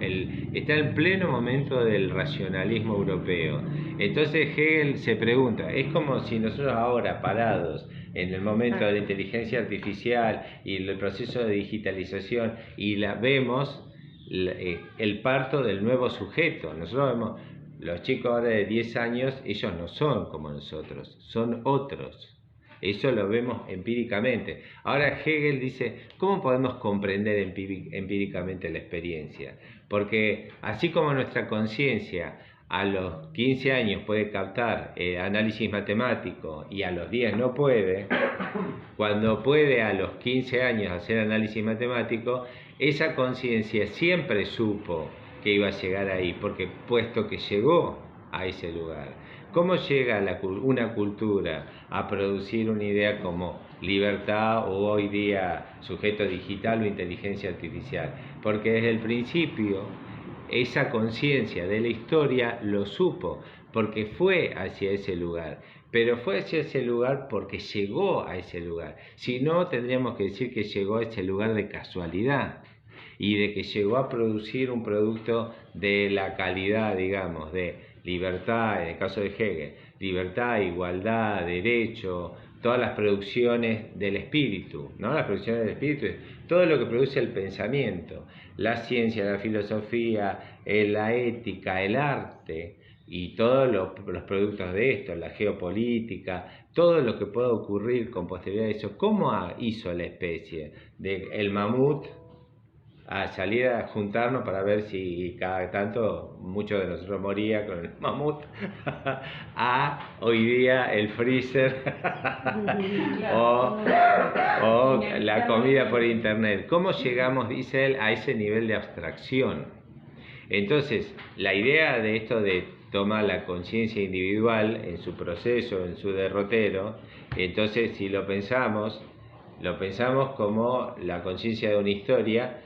está en pleno momento del racionalismo europeo. Entonces Hegel se pregunta, es como si nosotros ahora parados en el momento de la inteligencia artificial y el proceso de digitalización y vemos el parto del nuevo sujeto. Nosotros vemos, los chicos ahora de 10 años, ellos no son como nosotros, son otros. Eso lo vemos empíricamente. Ahora Hegel dice, ¿cómo podemos comprender empíricamente la experiencia? Porque así como nuestra conciencia a los 15 años puede captar análisis matemático y a los 10 no puede, cuando puede a los 15 años hacer análisis matemático, esa conciencia siempre supo que iba a llegar ahí, porque puesto que llegó, a ese lugar. ¿Cómo llega una cultura a producir una idea como libertad o hoy día sujeto digital o inteligencia artificial? Porque desde el principio esa conciencia de la historia lo supo, porque fue hacia ese lugar. Pero fue hacia ese lugar porque llegó a ese lugar. Si no, tendríamos que decir que llegó a ese lugar de casualidad y de que llegó a producir un producto de la calidad, digamos, de libertad, en el caso de Hegel, libertad, igualdad, derecho, todas las producciones del espíritu, ¿no? Las producciones del espíritu es todo lo que produce el pensamiento, la ciencia, la filosofía, la ética, el arte y todos los productos de esto, la geopolítica, todo lo que pueda ocurrir con posterioridad a eso. ¿Cómo hizo la especie del mamut a salir a juntarnos para ver si cada tanto muchos de nosotros moría con el mamut a hoy día el freezer o la comida por internet? ¿Cómo llegamos, dice él, a ese nivel de abstracción? Entonces, la idea de esto de tomar la conciencia individual en su proceso, en su derrotero, entonces si lo pensamos como la conciencia de una historia,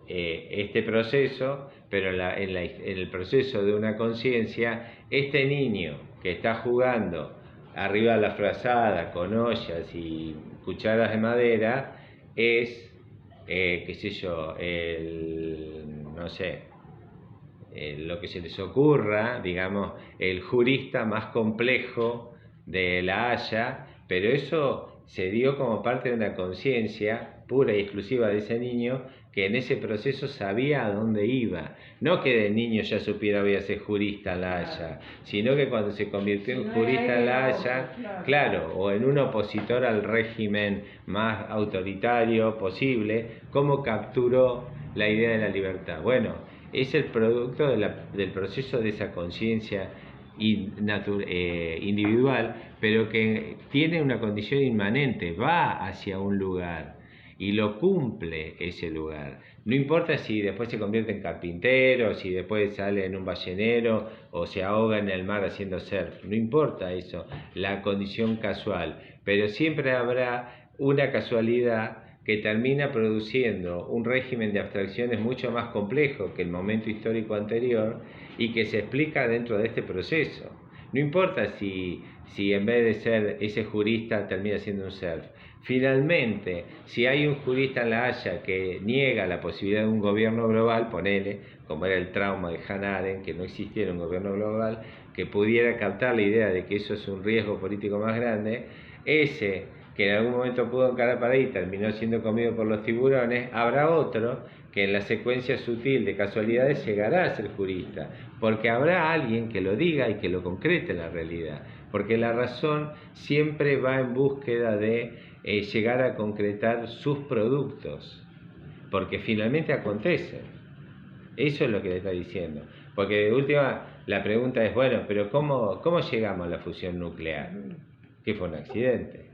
este proceso, pero en el proceso de una conciencia, este niño que está jugando arriba de la frazada con ollas y cucharas de madera es, qué sé yo, lo que se les ocurra, digamos, el jurista más complejo de La Haya, pero eso se dio como parte de una conciencia pura y exclusiva de ese niño que en ese proceso sabía a dónde iba. No que de niño ya supiera voy a ser jurista en La Haya, sino que cuando se convirtió en jurista en La Haya, claro, o en un opositor al régimen más autoritario posible, ¿cómo capturó la idea de la libertad? Bueno, es el producto del proceso de esa conciencia individual, pero que tiene una condición inmanente, va hacia un lugar y lo cumple ese lugar. No importa si después se convierte en carpintero, si después sale en un ballenero o se ahoga en el mar haciendo surf, no importa eso, la condición casual, pero siempre habrá una casualidad que termina produciendo un régimen de abstracciones mucho más complejo que el momento histórico anterior y que se explica dentro de este proceso. No importa si en vez de ser ese jurista termina siendo un surf. Finalmente, si hay un jurista en La Haya que niega la posibilidad de un gobierno global, ponele, como era el trauma de Hannah Arendt, que no existiera un gobierno global, que pudiera captar la idea de que eso es un riesgo político más grande, ese que en algún momento pudo encarar para ahí y terminó siendo comido por los tiburones, habrá otro que en la secuencia sutil de casualidades llegará a ser jurista, porque habrá alguien que lo diga y que lo concrete en la realidad, porque la razón siempre va en búsqueda de llegar a concretar sus productos, porque finalmente acontecen. Eso es lo que le está diciendo, porque de última la pregunta es, bueno, pero ¿cómo llegamos a la fusión nuclear? Que fue un accidente.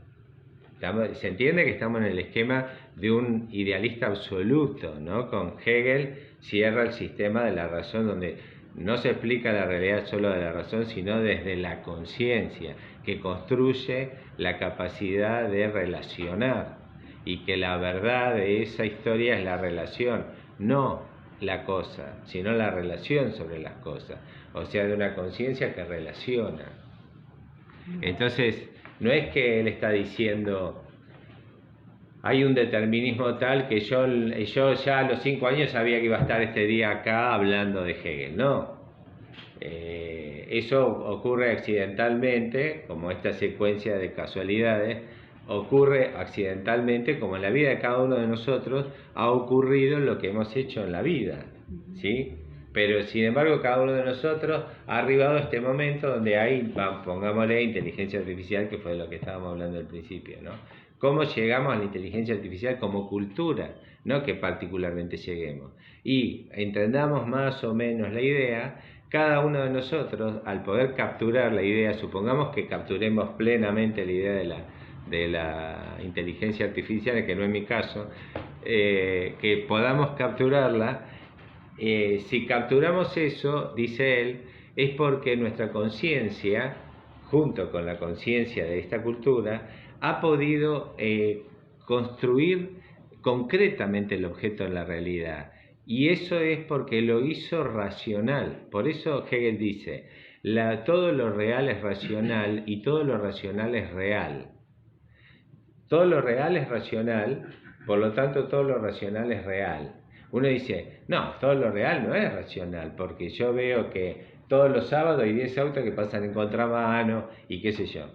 Se entiende que estamos en el esquema de un idealista absoluto, ¿no? Con Hegel cierra el sistema de la razón, donde no se explica la realidad solo de la razón, sino desde la conciencia, que construye la capacidad de relacionar, y que la verdad de esa historia es la relación, no la cosa, sino la relación sobre las cosas, o sea, de una conciencia que relaciona. Entonces, no es que él está diciendo hay un determinismo tal que yo ya a los 5 años sabía que iba a estar este día acá hablando de Hegel. No. Eso ocurre accidentalmente, como esta secuencia de casualidades, ocurre accidentalmente, como en la vida de cada uno de nosotros ha ocurrido lo que hemos hecho en la vida, ¿sí? Pero sin embargo cada uno de nosotros ha arribado a este momento donde hay, pongámosle, inteligencia artificial, que fue de lo que estábamos hablando al principio, ¿no? ¿Cómo llegamos a la inteligencia artificial como cultura? No que particularmente lleguemos. Y entendamos más o menos la idea, cada uno de nosotros, al poder capturar la idea, supongamos que capturemos plenamente la idea de la inteligencia artificial, que no es mi caso, que podamos capturarla. Si capturamos eso, dice él, es porque nuestra conciencia, junto con la conciencia de esta cultura, ha podido construir concretamente el objeto en la realidad. Y eso es porque lo hizo racional. Por eso Hegel dice, todo lo real es racional y todo lo racional es real. Todo lo real es racional, por lo tanto todo lo racional es real. Uno dice, no, todo lo real no es racional, porque yo veo que todos los sábados hay 10 autos que pasan en contramano y qué sé yo,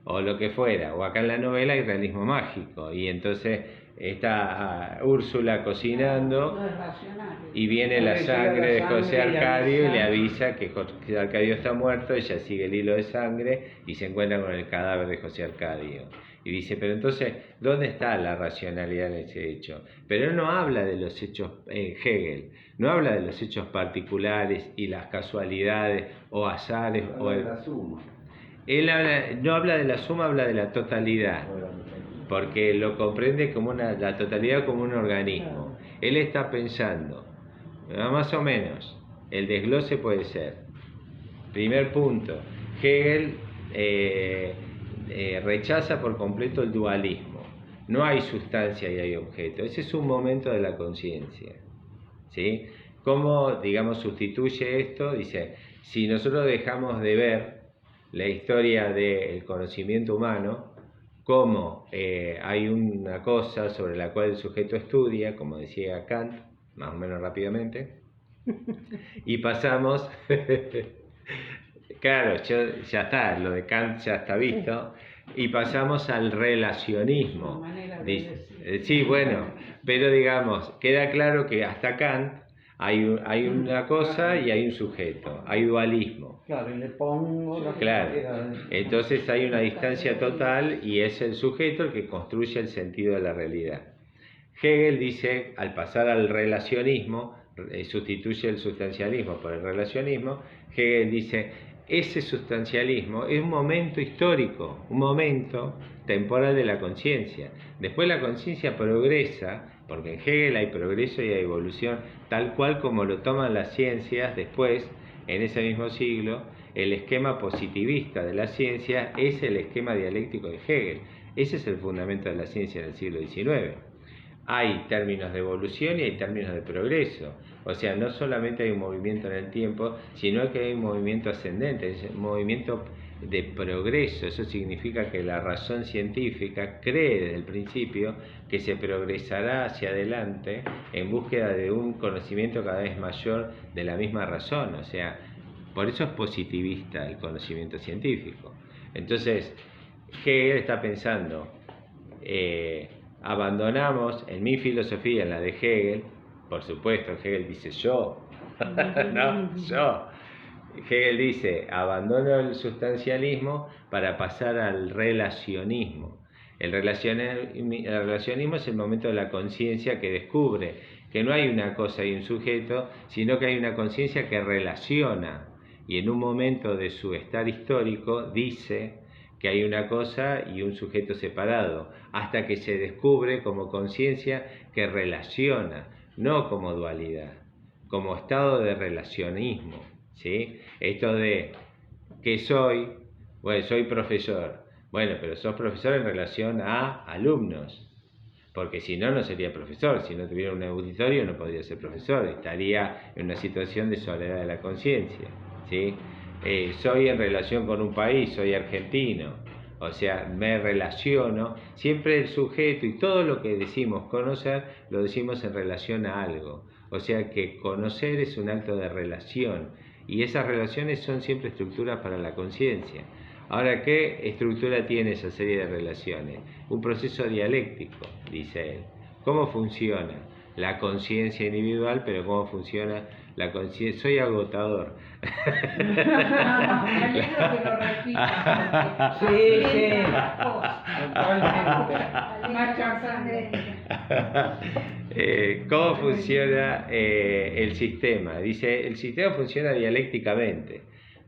o lo que fuera, o acá en la novela hay realismo mágico, y entonces está Úrsula cocinando No es racional. y viene la sangre de José Arcadio y le avisa que José Arcadio está muerto, ella sigue el hilo de sangre y se encuentra con el cadáver de José Arcadio. Y dice, pero entonces, ¿dónde está la racionalidad en ese hecho? Pero él no habla de los hechos, Hegel, no habla de los hechos particulares y las casualidades o azares. Habla de la suma. Él no habla de la suma, habla de la totalidad, porque lo comprende como la totalidad como un organismo. Él está pensando, más o menos, el desglose puede ser. Primer punto, Hegel rechaza por completo el dualismo. No hay sustancia y hay objeto. Ese es un momento de la conciencia, ¿sí? ¿Cómo, digamos, sustituye esto? Dice, si nosotros dejamos de ver la historia del conocimiento humano, como hay una cosa sobre la cual el sujeto estudia, como decía Kant, más o menos rápidamente, y pasamos... Claro, ya está, lo de Kant ya está visto, y pasamos al relacionismo. Sí, bueno, pero digamos, queda claro que hasta Kant hay una cosa y hay un sujeto, hay dualismo. Claro, y le pongo la... Claro, entonces hay una distancia total y es el sujeto el que construye el sentido de la realidad. Hegel dice, al pasar al relacionismo, sustituye el sustancialismo por el relacionismo, Hegel dice, ese sustancialismo es un momento histórico, un momento temporal de la conciencia. Después la conciencia progresa, porque en Hegel hay progreso y hay evolución, tal cual como lo toman las ciencias después, en ese mismo siglo. El esquema positivista de la ciencia es el esquema dialéctico de Hegel. Ese es el fundamento de la ciencia en el siglo XIX. Hay términos de evolución y hay términos de progreso. O sea, no solamente hay un movimiento en el tiempo, sino que hay un movimiento ascendente, es un movimiento de progreso. Eso significa que la razón científica cree desde el principio que se progresará hacia adelante en búsqueda de un conocimiento cada vez mayor de la misma razón. O sea, por eso es positivista el conocimiento científico. Entonces, Hegel está pensando... abandonamos en mi filosofía, en la de Hegel, por supuesto, Hegel dice yo, no, yo. Hegel dice, abandono el sustancialismo para pasar al relacionismo. El relacionismo es el momento de la conciencia que descubre que no hay una cosa y un sujeto, sino que hay una conciencia que relaciona, y en un momento de su estar histórico dice que hay una cosa y un sujeto separado, hasta que se descubre como conciencia que relaciona, no como dualidad, como estado de relacionismo, ¿sí? Esto de que soy, bueno, soy profesor, bueno, pero sos profesor en relación a alumnos, porque si no, no sería profesor. Si no tuviera un auditorio no podría ser profesor, estaría en una situación de soledad de la conciencia, ¿sí? Soy en relación con un país, soy argentino, o sea, me relaciono, siempre el sujeto y todo lo que decimos conocer, lo decimos en relación a algo, o sea que conocer es un acto de relación, y esas relaciones son siempre estructuras para la conciencia. Ahora, ¿qué estructura tiene esa serie de relaciones? Un proceso dialéctico, dice él. ¿Cómo funciona la conciencia individual, pero cómo funciona la conciencia? Soy agotador. Me alegro que lo repitas. Sí, sí. ¿Cómo funciona el sistema? Dice, el sistema funciona dialécticamente.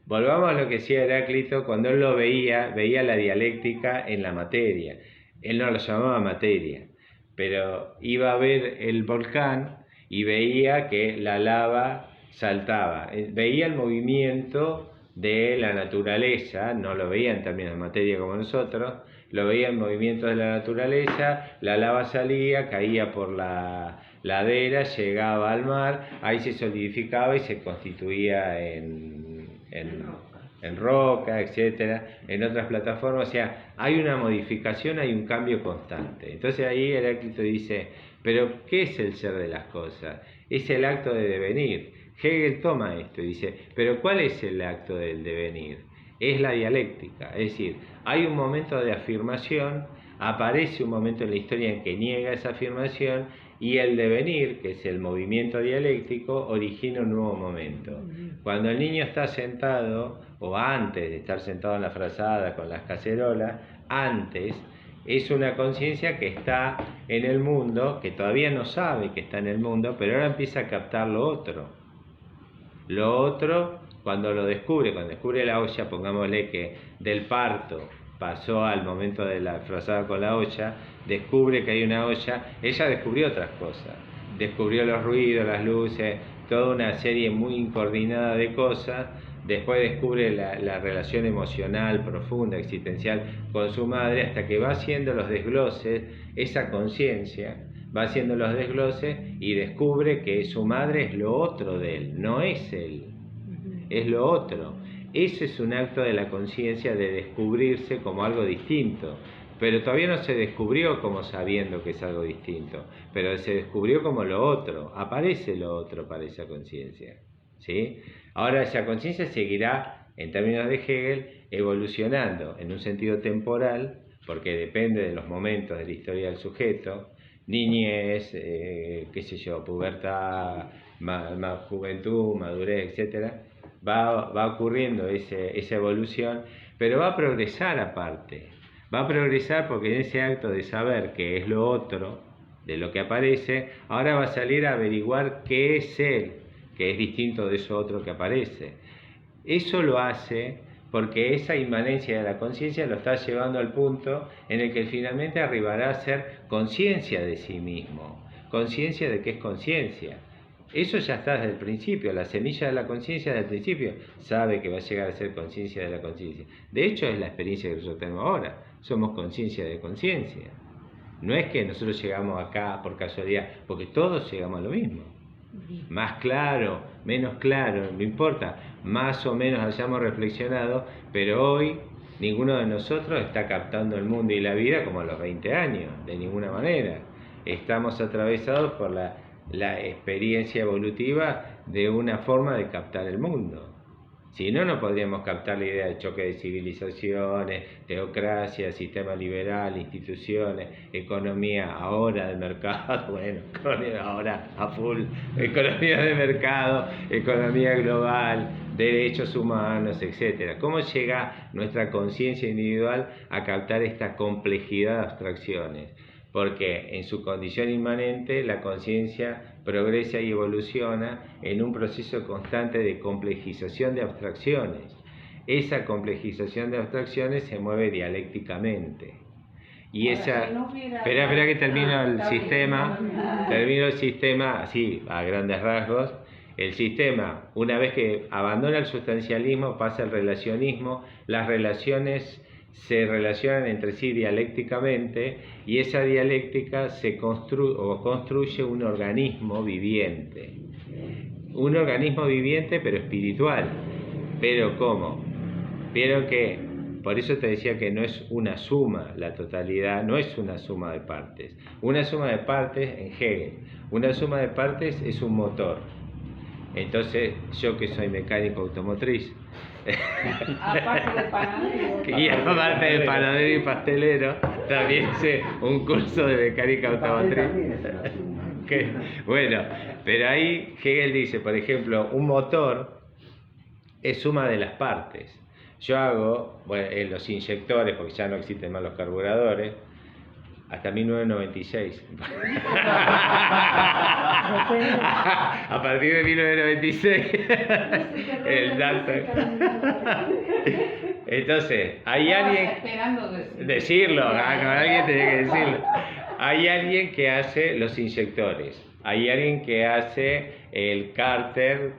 Volvamos a lo que decía Heráclito, cuando él lo veía la dialéctica en la materia. Él no lo llamaba materia, pero iba a ver el volcán y veía que la lava saltaba, veía el movimiento de la naturaleza, no lo veía en términos de materia como nosotros, lo veía en movimientos de la naturaleza, la lava salía, caía por la ladera, llegaba al mar, ahí se solidificaba y se constituía en roca, etcétera, en otras plataformas. O sea, hay una modificación, hay un cambio constante. Entonces ahí Heráclito dice, pero ¿qué es el ser de las cosas? Es el acto de devenir. Hegel toma esto y dice, pero ¿cuál es el acto del devenir? Es la dialéctica, es decir, hay un momento de afirmación, aparece un momento en la historia en que niega esa afirmación, y el devenir, que es el movimiento dialéctico, origina un nuevo momento. Cuando el niño está sentado, o antes de estar sentado en la frazada con las cacerolas, antes es una conciencia que está en el mundo, que todavía no sabe que está en el mundo, pero ahora empieza a captar lo otro. Lo otro, cuando descubre la olla, pongámosle que del parto pasó al momento de la frazada con la olla, descubre que hay una olla, ella descubrió otras cosas, descubrió los ruidos, las luces, toda una serie muy incoordinada de cosas, después descubre la relación emocional profunda, existencial con su madre, hasta que va haciendo los desgloses, esa conciencia va haciendo los desgloses y descubre que su madre es lo otro de él, no es él, es lo otro. Ese es un acto de la conciencia de descubrirse como algo distinto, pero todavía no se descubrió como sabiendo que es algo distinto, pero se descubrió como lo otro, aparece lo otro para esa conciencia, ¿sí? Ahora esa conciencia seguirá, en términos de Hegel, evolucionando en un sentido temporal, porque depende de los momentos de la historia del sujeto, niñez, qué sé yo, pubertad, juventud, madurez, etcétera. Va ocurriendo esa evolución, pero va a progresar aparte. Va a progresar porque en ese acto de saber qué es lo otro, de lo que aparece, ahora va a salir a averiguar qué es él, que es distinto de eso otro que aparece. Eso lo hace porque esa inmanencia de la conciencia lo está llevando al punto en el que finalmente arribará a ser conciencia de sí mismo, conciencia de que es conciencia. Eso ya está desde el principio, la semilla de la conciencia desde el principio sabe que va a llegar a ser conciencia de la conciencia. De hecho es la experiencia que nosotros tenemos ahora, somos conciencia de conciencia. No es que nosotros llegamos acá por casualidad, porque todos llegamos a lo mismo. Más claro, menos claro, no importa, más o menos hayamos reflexionado, pero hoy ninguno de nosotros está captando el mundo y la vida como a los 20 años, de ninguna manera. Estamos atravesados por la experiencia evolutiva de una forma de captar el mundo. Si no, no podríamos captar la idea de choque de civilizaciones, teocracia, sistema liberal, instituciones, economía ahora de mercado, bueno, economía ahora a full, economía de mercado, economía global, derechos humanos, etc. ¿Cómo llega nuestra conciencia individual a captar esta complejidad de abstracciones? Porque en su condición inmanente la conciencia progresa y evoluciona en un proceso constante de complejización de abstracciones. Esa complejización de abstracciones se mueve dialécticamente. Y ahora, esa... Si no espera que termino el sistema, termino el sistema, así, a grandes rasgos. El sistema, una vez que abandona el sustancialismo, pasa al relacionismo, las relaciones se relacionan entre sí dialécticamente y esa dialéctica se construye un organismo viviente. Un organismo viviente pero espiritual. ¿Pero cómo? Pero que, por eso te decía que no es una suma, la totalidad no es una suma de partes. Una suma de partes en Hegel, una suma de partes es un motor. Entonces, yo que soy mecánico automotriz, aparte de panadero. Y aparte de panadero y pastelero, también hice un curso de mecánica automotriz. Bueno, pero ahí Hegel dice, por ejemplo, un motor es suma de las partes. Yo hago, bueno, en los inyectores, porque ya no existen más los carburadores, hasta 1996. A partir de 1996, el dato. Entonces, hay alguien. Decirlo, alguien tenía que decirlo. Hay alguien que hace los inyectores. Hay alguien que hace el cárter.